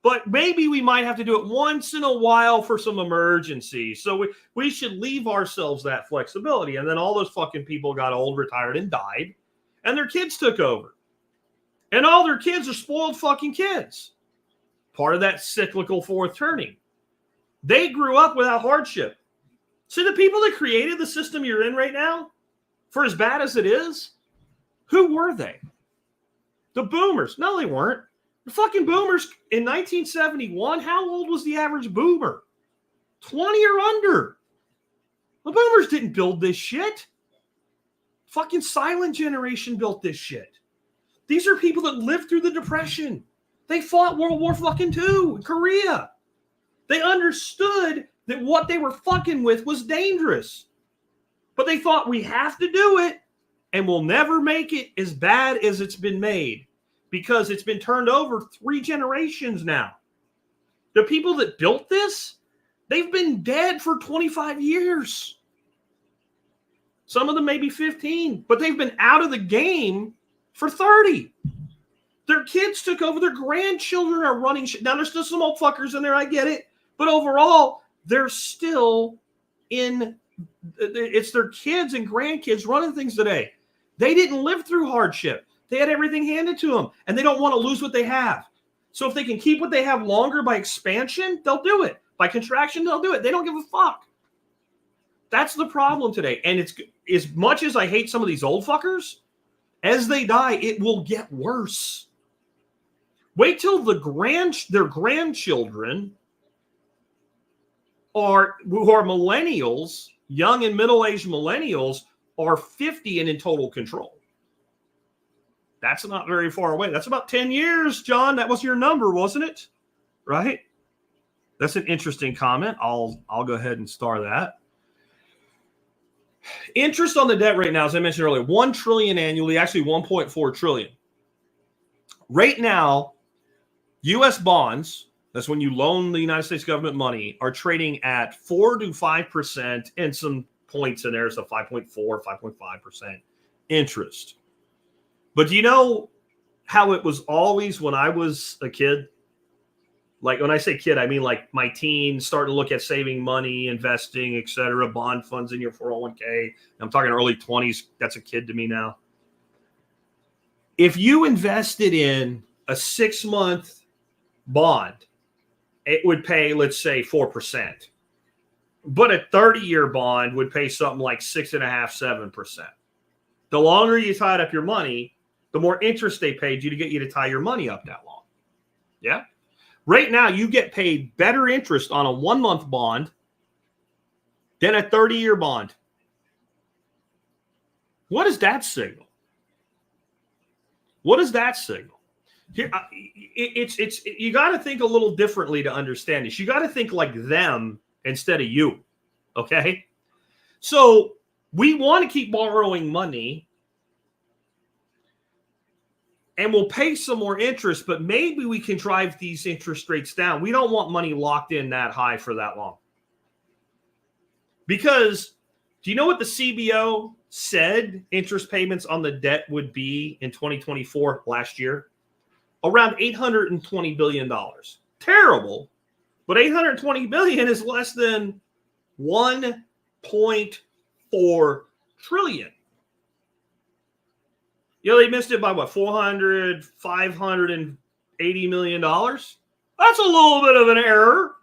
But maybe we might have to do it once in a while for some emergency. So we should leave ourselves that flexibility. And then all those fucking people got old, retired, and died. And their kids took over. And all their kids are spoiled fucking kids. Part of that cyclical fourth turning. They grew up without hardship. See, the people that created the system you're in right now, for as bad as it is, who were they? The boomers. No, they weren't. The fucking boomers in 1971, how old was the average boomer? 20 or under. The boomers didn't build this shit. Fucking silent generation built this shit. These are people that lived through the Depression. They fought World War fucking II in Korea. They understood that what they were fucking with was dangerous. But they thought we have to do it and we'll never make it as bad as it's been made. Because it's been turned over 3 generations now. The people that built this, they've been dead for 25 years. Some of them maybe 15, but they've been out of the game for 30. Their kids took over. Their grandchildren are running. Now, there's still some old fuckers in there. I get it. But overall, they're still in. It's their kids and grandkids running things today. They didn't live through hardship. They had everything handed to them, and they don't want to lose what they have. So if they can keep what they have longer by expansion, they'll do it. By contraction, they'll do it. They don't give a fuck. That's the problem today. And it's as much as I hate some of these old fuckers, as they die, it will get worse. Wait till their grandchildren who are millennials, young and middle-aged millennials, are 50 and in total control. That's not very far away. That's about 10 years, John. That was your number, wasn't it? Right? That's an interesting comment. I'll go ahead and star that. Interest on the debt right now, as I mentioned earlier, $1 trillion annually, actually $1.4 trillion. Right now, U.S. bonds, that's when you loan the United States government money, are trading at 4 to 5%, and some points in there, so 5.4, 5.5% interest. But do you know how it was always when I was a kid? Like when I say kid, I mean like my teens, starting to look at saving money, investing, etc., bond funds in your 401k. I'm talking early 20s. That's a kid to me now. If you invested in a 6-month bond, it would pay, let's say, 4%. But a 30-year bond would pay something like 6.5%, 7%. The longer you tied up your money, the more interest they paid you to get you to tie your money up that long. Yeah? Right now, you get paid better interest on a 1-month bond than a 30-year bond. What does that signal? What does that signal? Here, it's you got to think a little differently to understand this. You got to think like them instead of you. Okay? So we want to keep borrowing money, and we'll pay some more interest, but maybe we can drive these interest rates down. We don't want money locked in that high for that long. Because do you know what the CBO said interest payments on the debt would be in 2024 last year? Around $820 billion. Terrible, but $820 billion is less than $1.4 trillion. You know, they missed it by what, $580 million? That's a little bit of an error.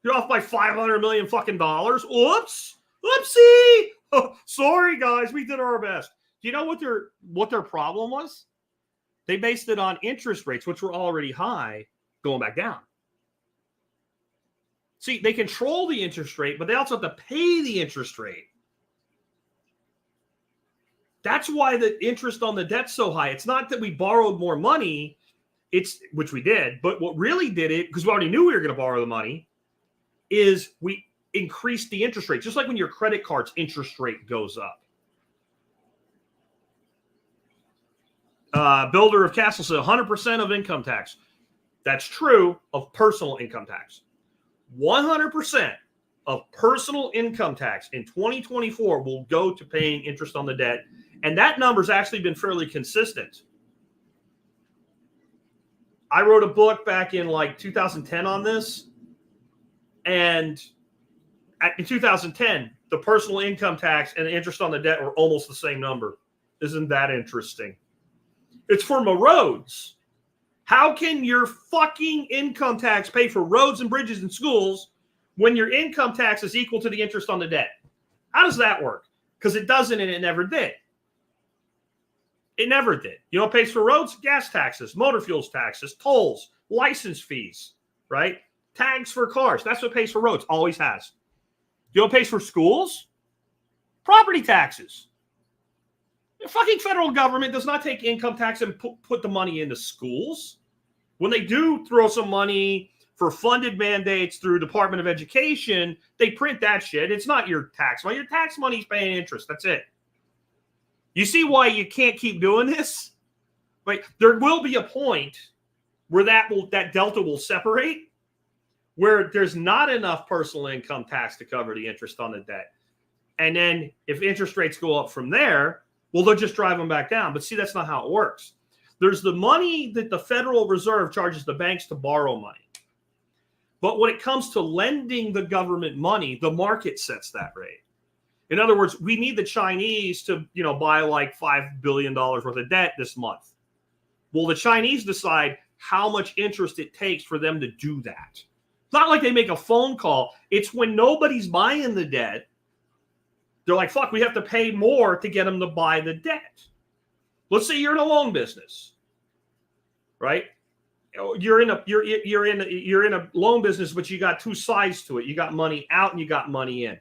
You're off by $500 million fucking dollars. Oops. Oopsie. Oh, sorry, guys. We did our best. Do you know what their problem was? They based it on interest rates, which were already high, going back down. See, they control the interest rate, but they also have to pay the interest rate. That's why the interest on the debt's so high. It's not that we borrowed more money, which we did, but what really did it, because we already knew we were going to borrow the money, is we increased the interest rate. Just like when your credit card's interest rate goes up. Builder of Castle said 100% of income tax. That's true of personal income tax. 100% of personal income tax in 2024 will go to paying interest on the debt. And that number's actually been fairly consistent. I wrote a book back in like 2010 on this. And in 2010, the personal income tax and the interest on the debt were almost the same number. Isn't that interesting? It's for my roads. How can your fucking income tax pay for roads and bridges and schools when your income tax is equal to the interest on the debt? How does that work? Because it doesn't, and it never did. It never did. You know what pays for roads? Gas taxes, motor fuels taxes, tolls, license fees, right? Tags for cars. That's what pays for roads. Always has. You know what pays for schools? Property taxes. The fucking federal government does not take income tax and put the money into schools. When they do throw some money for funded mandates through Department of Education, they print that shit. It's not your tax money. Your tax money's paying interest. That's it. You see why you can't keep doing this? Like, there will be a point where that delta will separate. where there's not enough personal income tax to cover the interest on the debt. And then if interest rates go up from there, well, they'll just drive them back down. But see, that's not how it works. There's the money that the Federal Reserve charges the banks to borrow money. But when it comes to lending the government money, the market sets that rate. In other words, we need the Chinese to, buy like $5 billion worth of debt this month. Well, the Chinese decide how much interest it takes for them to do that. It's not like they make a phone call. It's when nobody's buying the debt. They're like, fuck, we have to pay more to get them to buy the debt. Let's say you're in a loan business, right? You're in a loan business, but you got two sides to it. You got money out and you got money in.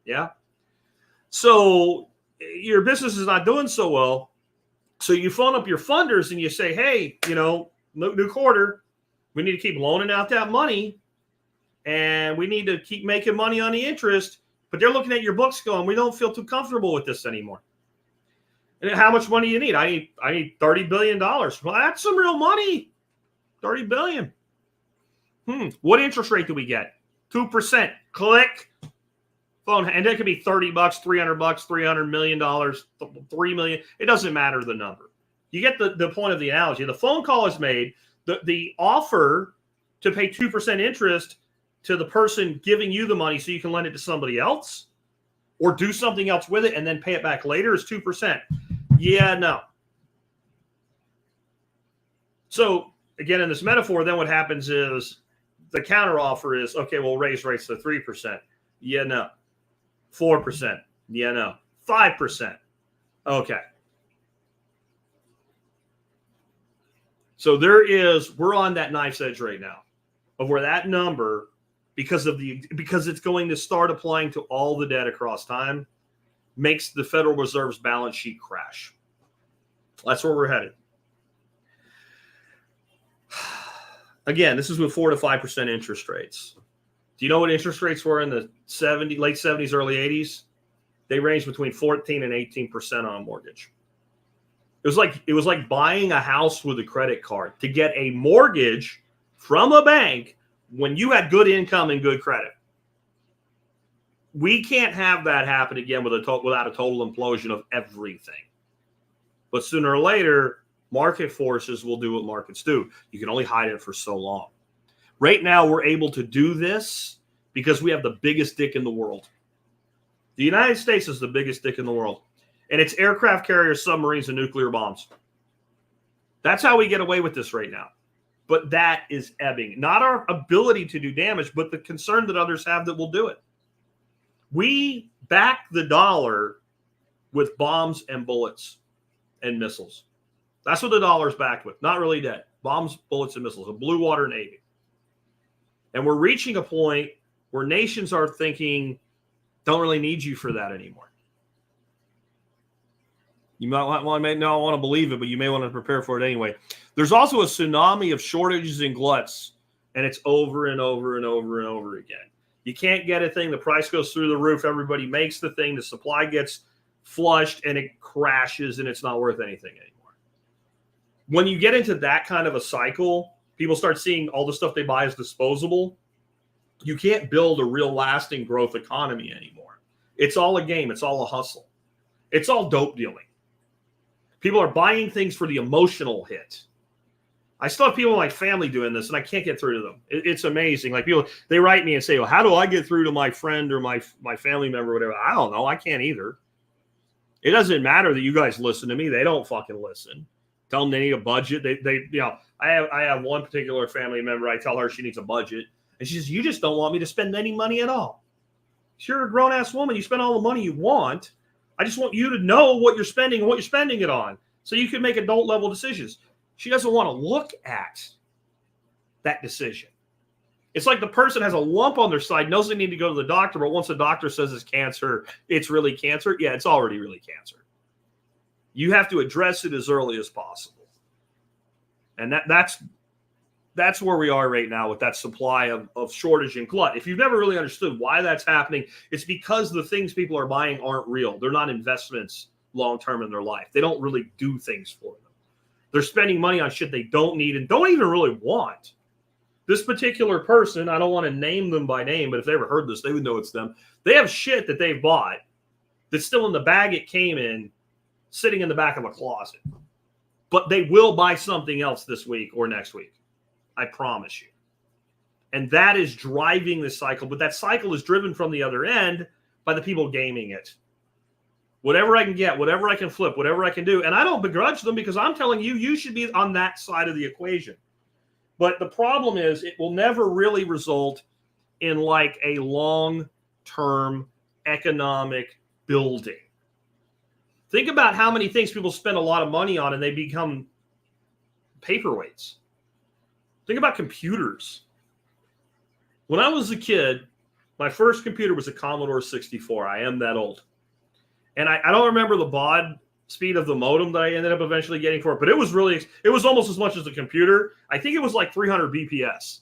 Yeah. So your business is not doing so well. So you phone up your funders and you say, hey, new quarter, we need to keep loaning out that money and we need to keep making money on the interest. But they're looking at your books going, we don't feel too comfortable with this anymore. And how much money do you need? I need $30 billion. Well, that's some real money. $30 billion. What interest rate do we get? 2%. Click. Phone. And that could be $30, $300, $300 million, $3 million. It doesn't matter the number. You get the point of the analogy. The phone call is made. The offer to pay 2% interest to the person giving you the money so you can lend it to somebody else or do something else with it and then pay it back later is 2%. Yeah, no. So again, in this metaphor, then what happens is the counter offer is, okay, we'll raise rates to 3%. Yeah, no. 4%. Yeah, no. 5%. Okay. So we're on that knife's edge right now of where that number, because it's going to start applying to all the debt across time, makes the Federal Reserve's balance sheet crash. That's where we're headed. Again, this is with 4 to 5% interest rates. Do you know what interest rates were in the late 70s, early 80s? They ranged between 14 and 18% on a mortgage. It was like buying a house with a credit card. To get a mortgage from a bank when you had good income and good credit. We can't have that happen again without a total implosion of everything. But sooner or later, market forces will do what markets do. You can only hide it for so long. Right now, we're able to do this because we have the biggest dick in the world. The United States is the biggest dick in the world. And it's aircraft carriers, submarines, and nuclear bombs. That's how we get away with this right now. But that is ebbing. Not our ability to do damage, but the concern that others have that we'll do it. We back the dollar with bombs and bullets and missiles. That's what the dollar's backed with. Not really debt. Bombs, bullets, and missiles. A blue water navy. And we're reaching a point where nations are thinking, don't really need you for that anymore. You might not want to believe it, but you may want to prepare for it anyway. There's also a tsunami of shortages and gluts, and it's over and over and over and over again. You can't get a thing. The price goes through the roof. Everybody makes the thing. The supply gets flushed, and it crashes, and it's not worth anything anymore. When you get into that kind of a cycle, people start seeing all the stuff they buy as disposable. You can't build a real lasting growth economy anymore. It's all a game. It's all a hustle. It's all dope dealing. People are buying things for the emotional hit. I still have people in my family doing this, and I can't get through to them. It's amazing. Like people, they write me and say, well, how do I get through to my friend or my family member or whatever? I don't know. I can't either. It doesn't matter that you guys listen to me. They don't fucking listen. Tell them they need a budget. I have one particular family member. I tell her she needs a budget, and she says, you just don't want me to spend any money at all. You're a grown-ass woman. You spend all the money you want. I just want you to know what you're spending and what you're spending it on so you can make adult-level decisions. She doesn't want to look at that decision. It's like the person has a lump on their side, knows they need to go to the doctor, but once the doctor says it's cancer, it's really cancer. Yeah, it's already really cancer. You have to address it as early as possible. And that's where we are right now with that supply of shortage and glut. If you've never really understood why that's happening, it's because the things people are buying aren't real. They're not investments long-term in their life. They don't really do things for them. They're spending money on shit they don't need and don't even really want. This particular person, I don't want to name them by name, but if they ever heard this, they would know it's them. They have shit that they've bought that's still in the bag it came in, sitting in the back of a closet. But they will buy something else this week or next week. I promise you. And that is driving the cycle. But that cycle is driven from the other end by the people gaming it. Whatever I can get, whatever I can flip, whatever I can do. And I don't begrudge them because I'm telling you, you should be on that side of the equation. But the problem is it will never really result in like a long-term economic building. Think about how many things people spend a lot of money on and they become paperweights. Think about computers. When I was a kid, my first computer was a Commodore 64. I am that old. And I don't remember the baud speed of the modem that I ended up eventually getting for it, but it was almost as much as a computer. I think it was like 300 BPS.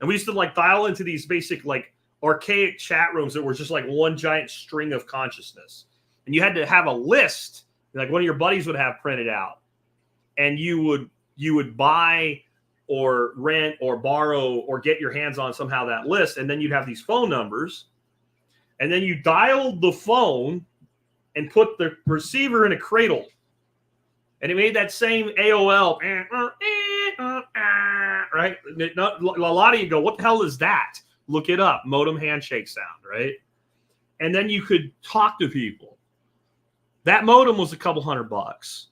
And we used to like dial into these basic like archaic chat rooms that were just like one giant string of consciousness. And you had to have a list, like one of your buddies would have printed out. And you would buy or rent or borrow or get your hands on somehow that list. And then you'd have these phone numbers. And then you dialed the phone and put the receiver in a cradle. And it made that same AOL, right? A lot of you go, what the hell is that? Look it up, modem handshake sound, right? And then you could talk to people. That modem was a couple $100.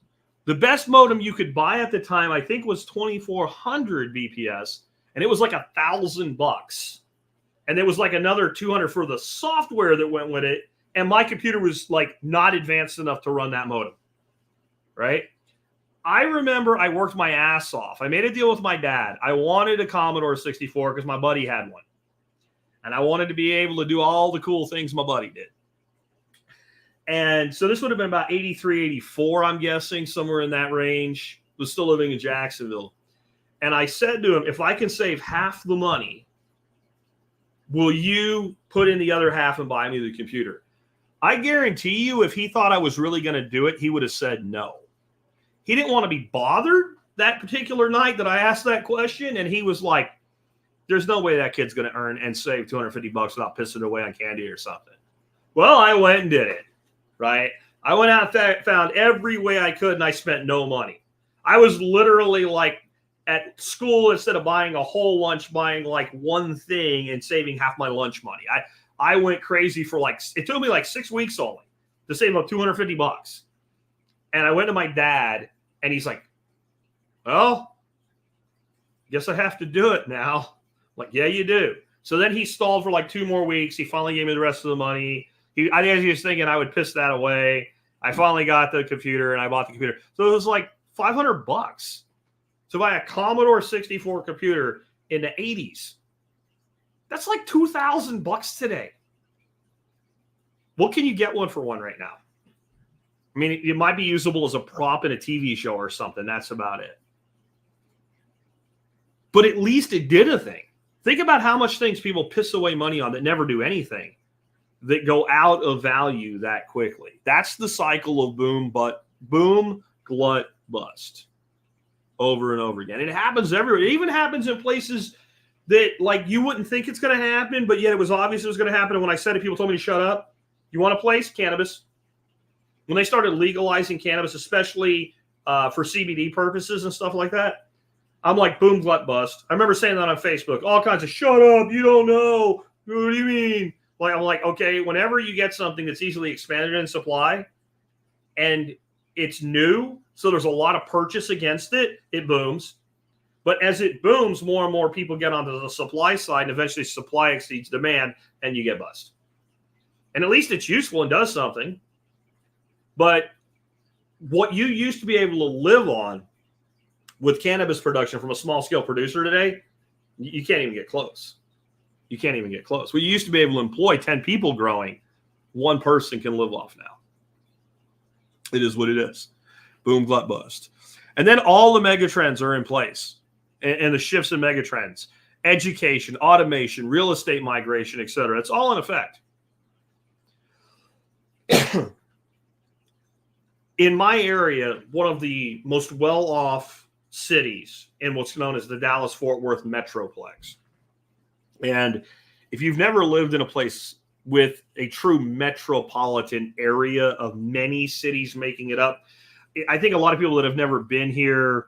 The best modem you could buy at the time, I think, was 2400 BPS, and it was like $1,000. And there was like another 200 for the software that went with it. And my computer was like not advanced enough to run that modem, right? I remember I worked my ass off. I made a deal with my dad. I wanted a Commodore 64 because my buddy had one. And I wanted to be able to do all the cool things my buddy did. And so this would have been about 83, 84, I'm guessing, somewhere in that range. Was still living in Jacksonville. And I said to him, if I can save half the money, will you put in the other half and buy me the computer? I guarantee you, if he thought I was really going to do it, he would have said no. He didn't want to be bothered that particular night that I asked that question. And he was like, there's no way that kid's going to earn and save $250 without pissing away on candy or something. Well, I went and did it, right? I went out and found every way I could, and I spent no money. I was literally like at school, instead of buying a whole lunch, buying like one thing and saving half my lunch money. I went crazy for like, it took me like 6 weeks only to save up $250. And I went to my dad and he's like, well, guess I have to do it now. I'm like, yeah, you do. So then he stalled for like 2 more weeks. He finally gave me the rest of the money. I think he was thinking I would piss that away. I finally got the computer and I bought the computer. So it was like $500 to buy a Commodore 64 computer in the 80s. That's like $2,000 today. What can you get one for one right now? I mean, it might be usable as a prop in a TV show or something. That's about it. But at least it did a thing. Think about how much things people piss away money on that never do anything, that go out of value that quickly. That's the cycle of boom, glut, bust over and over again. And it happens everywhere. It even happens in places that like you wouldn't think it's going to happen, but yet it was obvious it was going to happen. And when I said it, people told me to shut up. You want a place? Cannabis. When they started legalizing cannabis, especially for CBD purposes and stuff like that, I'm like, boom, glut, bust. I remember saying that on Facebook. All kinds of, shut up, you don't know. What do you mean? Like, I'm like, okay, whenever you get something that's easily expanded in supply and it's new, so there's a lot of purchase against it, it booms. But as it booms, more and more people get onto the supply side, and eventually supply exceeds demand, and you get bust. And at least it's useful and does something. But what you used to be able to live on with cannabis production from a small-scale producer today, you can't even get close. You can't even get close. We used to be able to employ 10 people growing. One person can live off now. It is what it is. Boom, glut, bust. And then all the mega trends are in place. And the shifts in megatrends, education, automation, real estate migration, et cetera. It's all in effect. In my area, one of the most well-off cities in what's known as the Dallas-Fort Worth Metroplex. And if you've never lived in a place with a true metropolitan area of many cities making it up, I think a lot of people that have never been here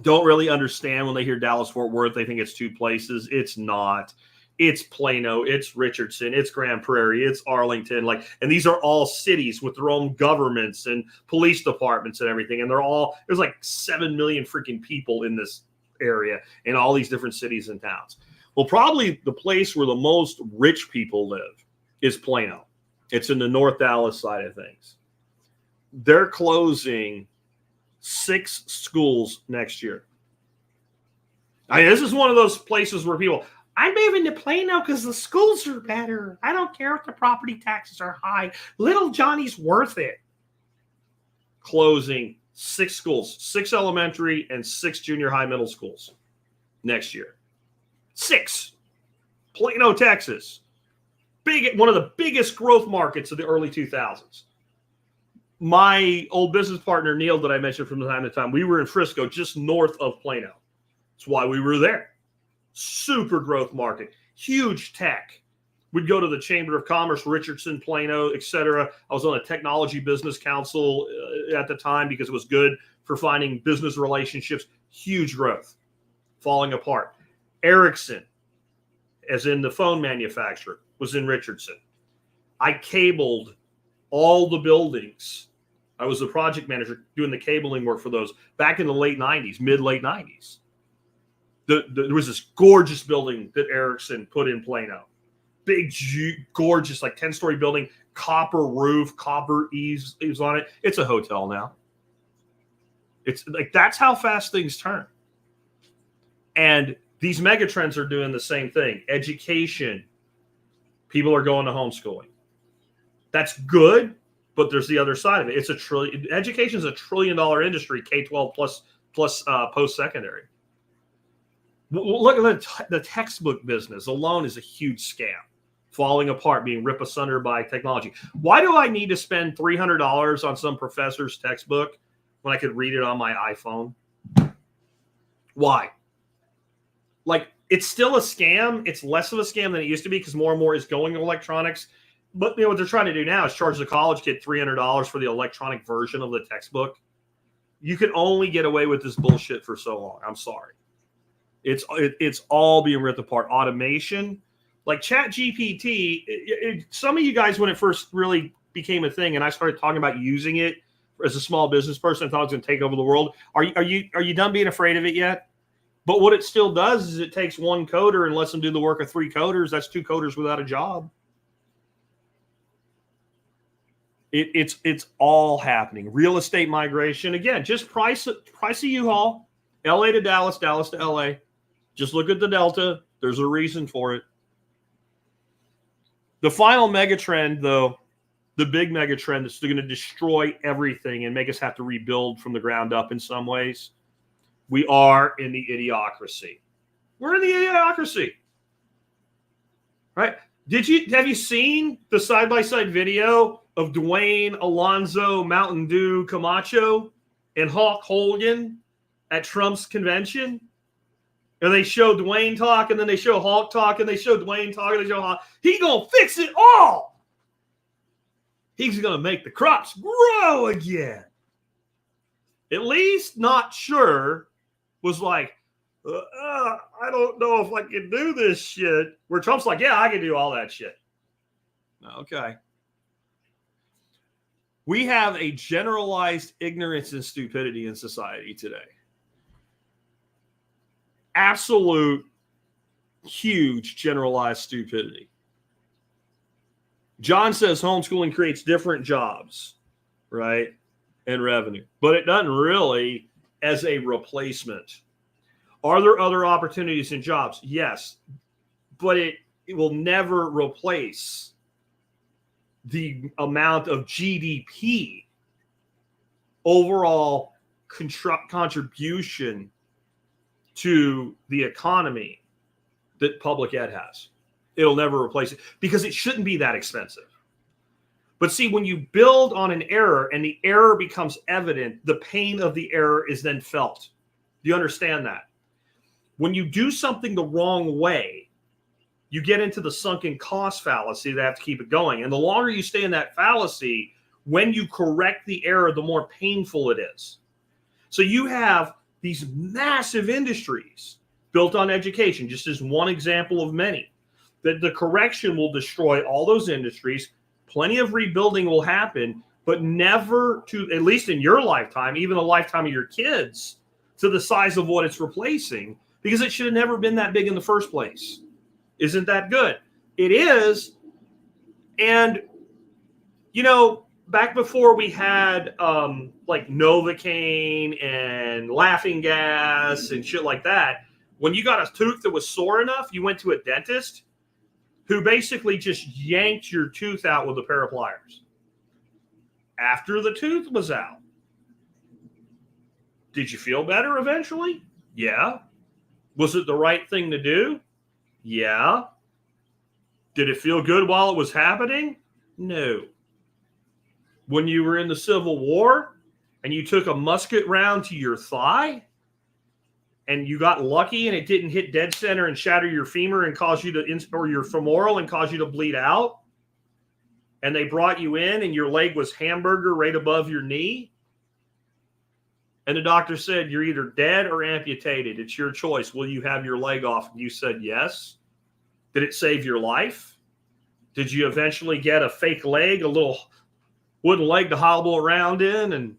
don't really understand when they hear Dallas-Fort Worth. They think it's two places. It's not. It's Plano, it's Richardson, it's Grand Prairie, it's Arlington. And these are all cities with their own governments and police departments and everything. And there's like 7 million freaking people in this area in all these different cities and towns. Well, probably the place where the most rich people live is Plano. It's in the North Dallas side of things. They're closing 6 schools next year. This is one of those places where people, I'm moving to Plano because the schools are better. I don't care if the property taxes are high. Little Johnny's worth it. Closing 6 schools, 6 elementary and 6 junior high middle schools next year. 6. Plano, Texas. One of the biggest growth markets of the early 2000s. My old business partner, Neil, that I mentioned from time to time, we were in Frisco, just north of Plano. That's why we were there. Super growth market, huge tech. We'd go to the Chamber of Commerce, Richardson, Plano, etc. I was on a technology business council at the time because it was good for finding business relationships. Huge growth, falling apart. Ericsson, as in the phone manufacturer, was in Richardson. I cabled all the buildings. I was the project manager doing the cabling work for those back in the late 90s, mid-late 90s. There was this gorgeous building that Ericsson put in Plano. Big, gorgeous, 10-story building, copper roof, copper eaves on it. It's a hotel now. It's that's how fast things turn. And these mega trends are doing the same thing. Education. People are going to homeschooling. That's good, but there's the other side of it. Education is a $1 trillion industry, K-12 plus post-secondary. Look at the textbook business alone is a huge scam, falling apart, being ripped asunder by technology. Why do I need to spend $300 on some professor's textbook when I could read it on my iPhone? Why? It's still a scam. It's less of a scam than it used to be because more and more is going to electronics. But what they're trying to do now is charge the college kid $300 for the electronic version of the textbook. You can only get away with this bullshit for so long. I'm sorry. It's all being ripped apart. Automation, like ChatGPT. Some of you guys, when it first really became a thing, and I started talking about using it as a small business person, I thought it was going to take over the world. Are you done being afraid of it yet? But what it still does is it takes one coder and lets them do the work of 3 coders. That's 2 coders without a job. It's all happening. Real estate migration. Again, just price a U-Haul. LA to Dallas, Dallas to LA. Just look at the Delta. There's a reason for it. The final mega trend, though, the big mega trend that's going to destroy everything and make us have to rebuild from the ground up in some ways. We are in the idiocracy. We're in the idiocracy. Right? Have you seen the side-by-side video of Dwayne, Alonzo, Mountain Dew, Camacho, and Hulk Hogan at Trump's convention? And they show Dwayne talk, and then they show Hulk talk, and they show Dwayne talk, and they show Hulk. He's going to fix it all. He's going to make the crops grow again. At least Not Sure was like, I don't know if I can do this shit. Where Trump's like, yeah, I can do all that shit. Okay. We have a generalized ignorance and stupidity in society today. Absolute, huge generalized stupidity. John says homeschooling creates different jobs, right, and revenue. But it doesn't really as a replacement. Are there other opportunities in jobs? Yes. But it will never replace the amount of GDP, overall contribution to the economy that public ed has. It'll never replace it because it shouldn't be that expensive. But see, when you build on an error and the error becomes evident, the pain of the error is then felt. Do you understand that? When you do something the wrong way, you get into the sunken cost fallacy that have to keep it going. And the longer you stay in that fallacy, when you correct the error, the more painful it is. So you have these massive industries built on education, just as one example of many. That the correction will destroy all those industries. Plenty of rebuilding will happen, but never to, at least in your lifetime, even the lifetime of your kids, to the size of what it's replacing, because it should have never been that big in the first place. Isn't that good? It is. And, you know, back before we had like Novocaine and laughing gas and shit like that, when you got a tooth that was sore enough, you went to a dentist who basically just yanked your tooth out with a pair of pliers. After the tooth was out, did you feel better eventually? Yeah. Was it the right thing to do? Yeah. Did it feel good while it was happening? No. When you were in the Civil War and you took a musket round to your thigh and you got lucky and it didn't hit dead center and shatter your femur and cause you to, or your femoral and cause you to bleed out, and they brought you in and your leg was hamburger right above your knee, and the doctor said, you're either dead or amputated. It's your choice. Will you have your leg off? And you said yes. Did it save your life? Did you eventually get a fake leg, a little wooden leg to hobble around in and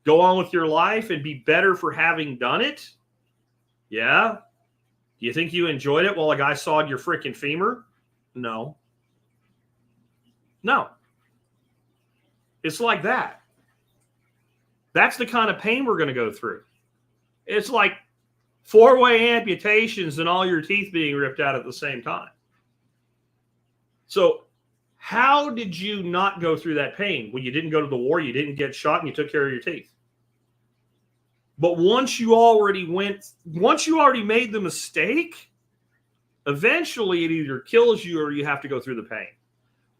go on with your life and be better for having done it? Yeah. Do you think you enjoyed it while a guy sawed your freaking femur? No. No. It's like that. That's the kind of pain we're going to go through. It's like 4-way amputations and all your teeth being ripped out at the same time. So how did you not go through that pain? Well, you didn't go to the war, you didn't get shot, and you took care of your teeth. But once you already made the mistake, eventually it either kills you or you have to go through the pain.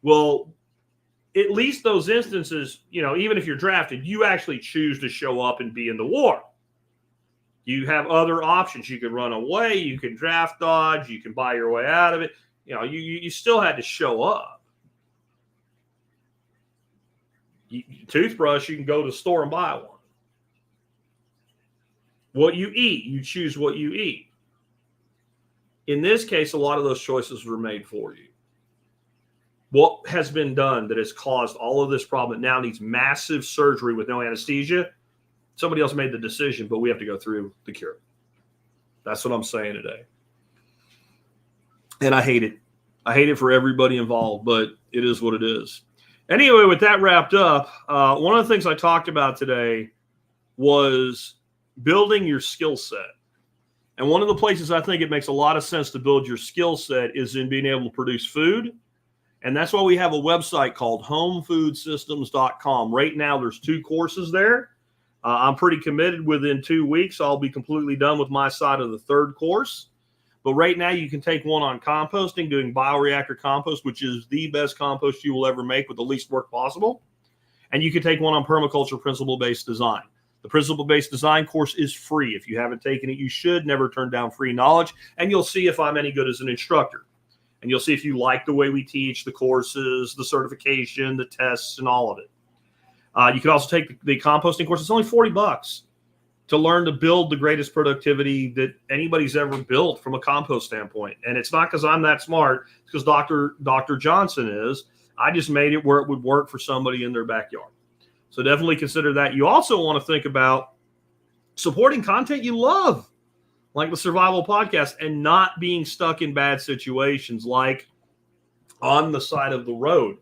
Well, at least those instances, you know, even if you're drafted, you actually choose to show up and be in the war. You have other options. You can run away, you can draft dodge, you can buy your way out of it. You know, you still had to show up. Toothbrush, you can go to the store and buy one. What you eat, you choose what you eat. In this case, a lot of those choices were made for you. What has been done that has caused all of this problem that now needs massive surgery with no anesthesia? Somebody else made the decision, but we have to go through the cure. That's what I'm saying today. And I hate it. I hate it for everybody involved, but it is what it is. Anyway, with that wrapped up, one of the things I talked about today was building your skill set. And one of the places I think it makes a lot of sense to build your skill set is in being able to produce food. And that's why we have a website called homefoodsystems.com. Right now, there's 2 courses there. I'm pretty committed. Within 2 weeks, I'll be completely done with my side of the 3rd course. But right now, you can take one on composting, doing bioreactor compost, which is the best compost you will ever make with the least work possible. And you can take one on permaculture principle-based design. The principle-based design course is free. If you haven't taken it, you should never turn down free knowledge. And you'll see if I'm any good as an instructor. And you'll see if you like the way we teach, the courses, the certification, the tests, and all of it. You can also take the composting course. It's only $40 to learn to build the greatest productivity that anybody's ever built from a compost standpoint. And it's not because I'm that smart. It's because Dr. Johnson is. I just made it where it would work for somebody in their backyard. So definitely consider that. You also want to think about supporting content you love, like the Survival Podcast, and not being stuck in bad situations like on the side of the road.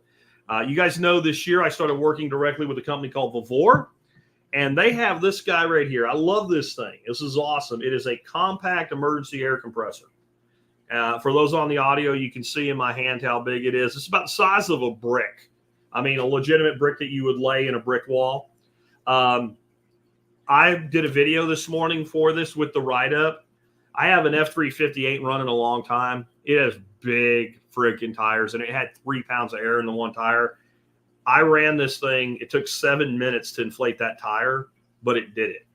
You guys know this year I started working directly with a company called Vivor, and they have this guy right here. I love this thing. This is awesome. It is a compact emergency air compressor. For those on the audio, you can see in my hand how big it is. It's about the size of a brick. I mean, a legitimate brick that you would lay in a brick wall. I did a video this morning for this with the write-up. I have an F-3528 running a long time. It has big freaking tires, and it had 3 pounds of air in the one tire. I ran this thing. It took 7 minutes to inflate that tire, but it did it.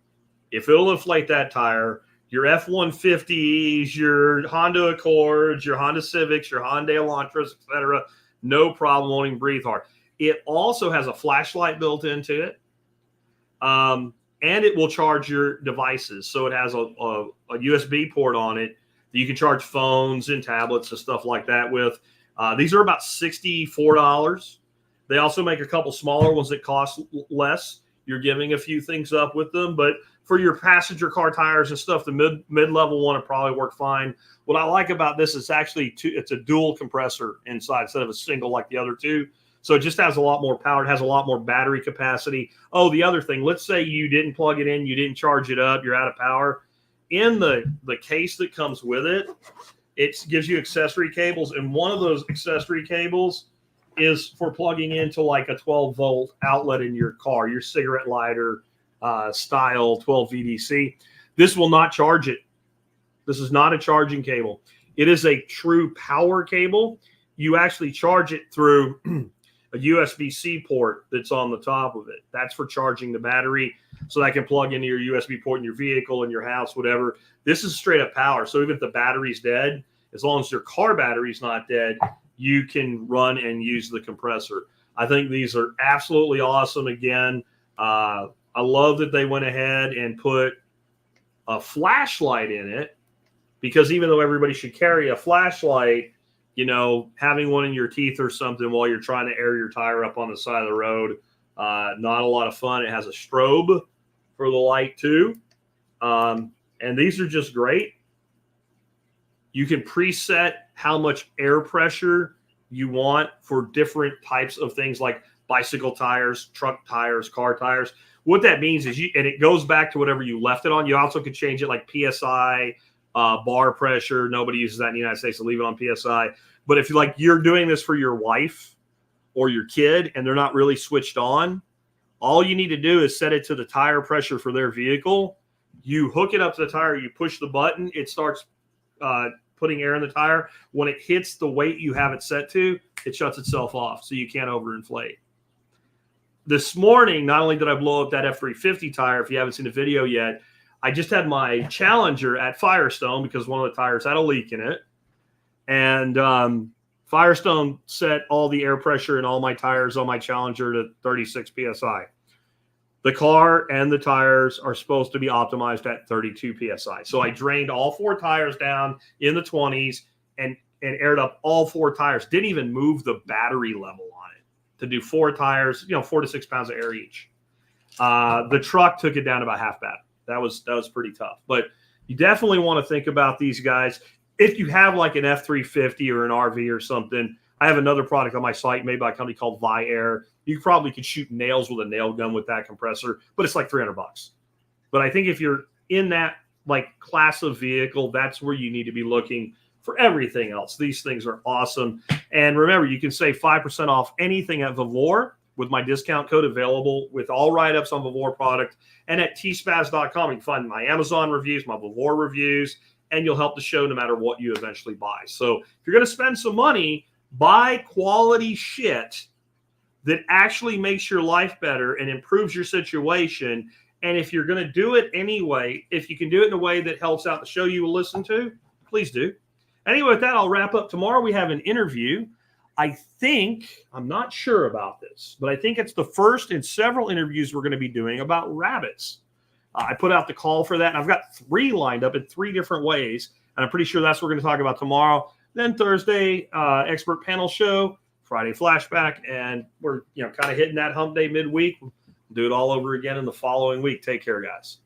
if it'll inflate that tire, your F-150s, your Honda Accords, your Honda Civics, your Hyundai Elantras, etc., no problem, won't even breathe hard. It also has a flashlight built into it, and it will charge your devices. So it has a USB port on it that you can charge phones and tablets and stuff like that with. These are about $64. They also make a couple smaller ones that cost less. You're giving a few things up with them, but for your passenger car tires and stuff, the mid-level one will probably work fine. What I like about this is actually it's a dual compressor inside instead of a single like the other two. So it just has a lot more power. It has a lot more battery capacity. Oh, the other thing, let's say you didn't plug it in, you didn't charge it up, you're out of power. In the case that comes with it, it gives you accessory cables, and one of those accessory cables is for plugging into like a 12-volt outlet in your car, your cigarette lighter style 12 VDC. This will not charge it. This is not a charging cable. It is a true power cable. You actually charge it through a USB-C port that's on the top of it. That's for charging the battery, so that can plug into your USB port in your vehicle, in your house, whatever. This is straight up power. So even if the battery's dead, as long as your car battery's not dead, you can run and use the compressor. I think these are absolutely awesome. Again, I love that they went ahead and put a flashlight in it, because even though everybody should carry a flashlight, you know, having one in your teeth or something while you're trying to air your tire up on the side of the road, not a lot of fun. It has a strobe for the light too. And these are just great. You can preset how much air pressure you want for different types of things like bicycle tires, truck tires, car tires. What that means is and it goes back to whatever you left it on. You also could change it like PSI, bar pressure. Nobody uses that in the United States, so leave it on PSI. But if you're doing this for your wife or your kid and they're not really switched on, all you need to do is set it to the tire pressure for their vehicle. You hook it up to the tire, you push the button, it starts putting air in the tire. When it hits the weight you have it set to, it shuts itself off, so you can't overinflate. This morning, not only did I blow up that F-350 tire, if you haven't seen the video yet, I just had my Challenger at Firestone because one of the tires had a leak in it. And Firestone set all the air pressure in all my tires on my Challenger to 36 PSI. The car and the tires are supposed to be optimized at 32 PSI. So I drained all 4 tires down in the 20s and aired up all 4 tires. Didn't even move the battery level on it to do 4 tires, 4 to 6 pounds of air each. The truck took it down about half bat. That was pretty tough. But you definitely want to think about these guys. If you have like an F-350 or an RV or something, I have another product on my site made by a company called Vi-Air. You probably could shoot nails with a nail gun with that compressor, but it's like $300. But I think if you're in that like class of vehicle, that's where you need to be looking for everything else. These things are awesome. And remember, you can save 5% off anything at Vavor with my discount code, available with all write-ups on Vavor product. And at tspaz.com, you can find my Amazon reviews, my Vavor reviews, and you'll help the show no matter what you eventually buy. So if you're going to spend some money, buy quality shit that actually makes your life better and improves your situation. And if you're going to do it anyway, if you can do it in a way that helps out the show you will listen to, please do. Anyway, with that, I'll wrap up. Tomorrow we have an interview. I'm not sure about this, but I think it's the first in several interviews we're going to be doing about rabbits. I put out the call for that, and I've got 3 lined up in 3 different ways, and I'm pretty sure that's what we're going to talk about tomorrow. Then Thursday, expert panel show, Friday flashback, and we're kind of hitting that hump day midweek. We'll do it all over again in the following week. Take care, guys.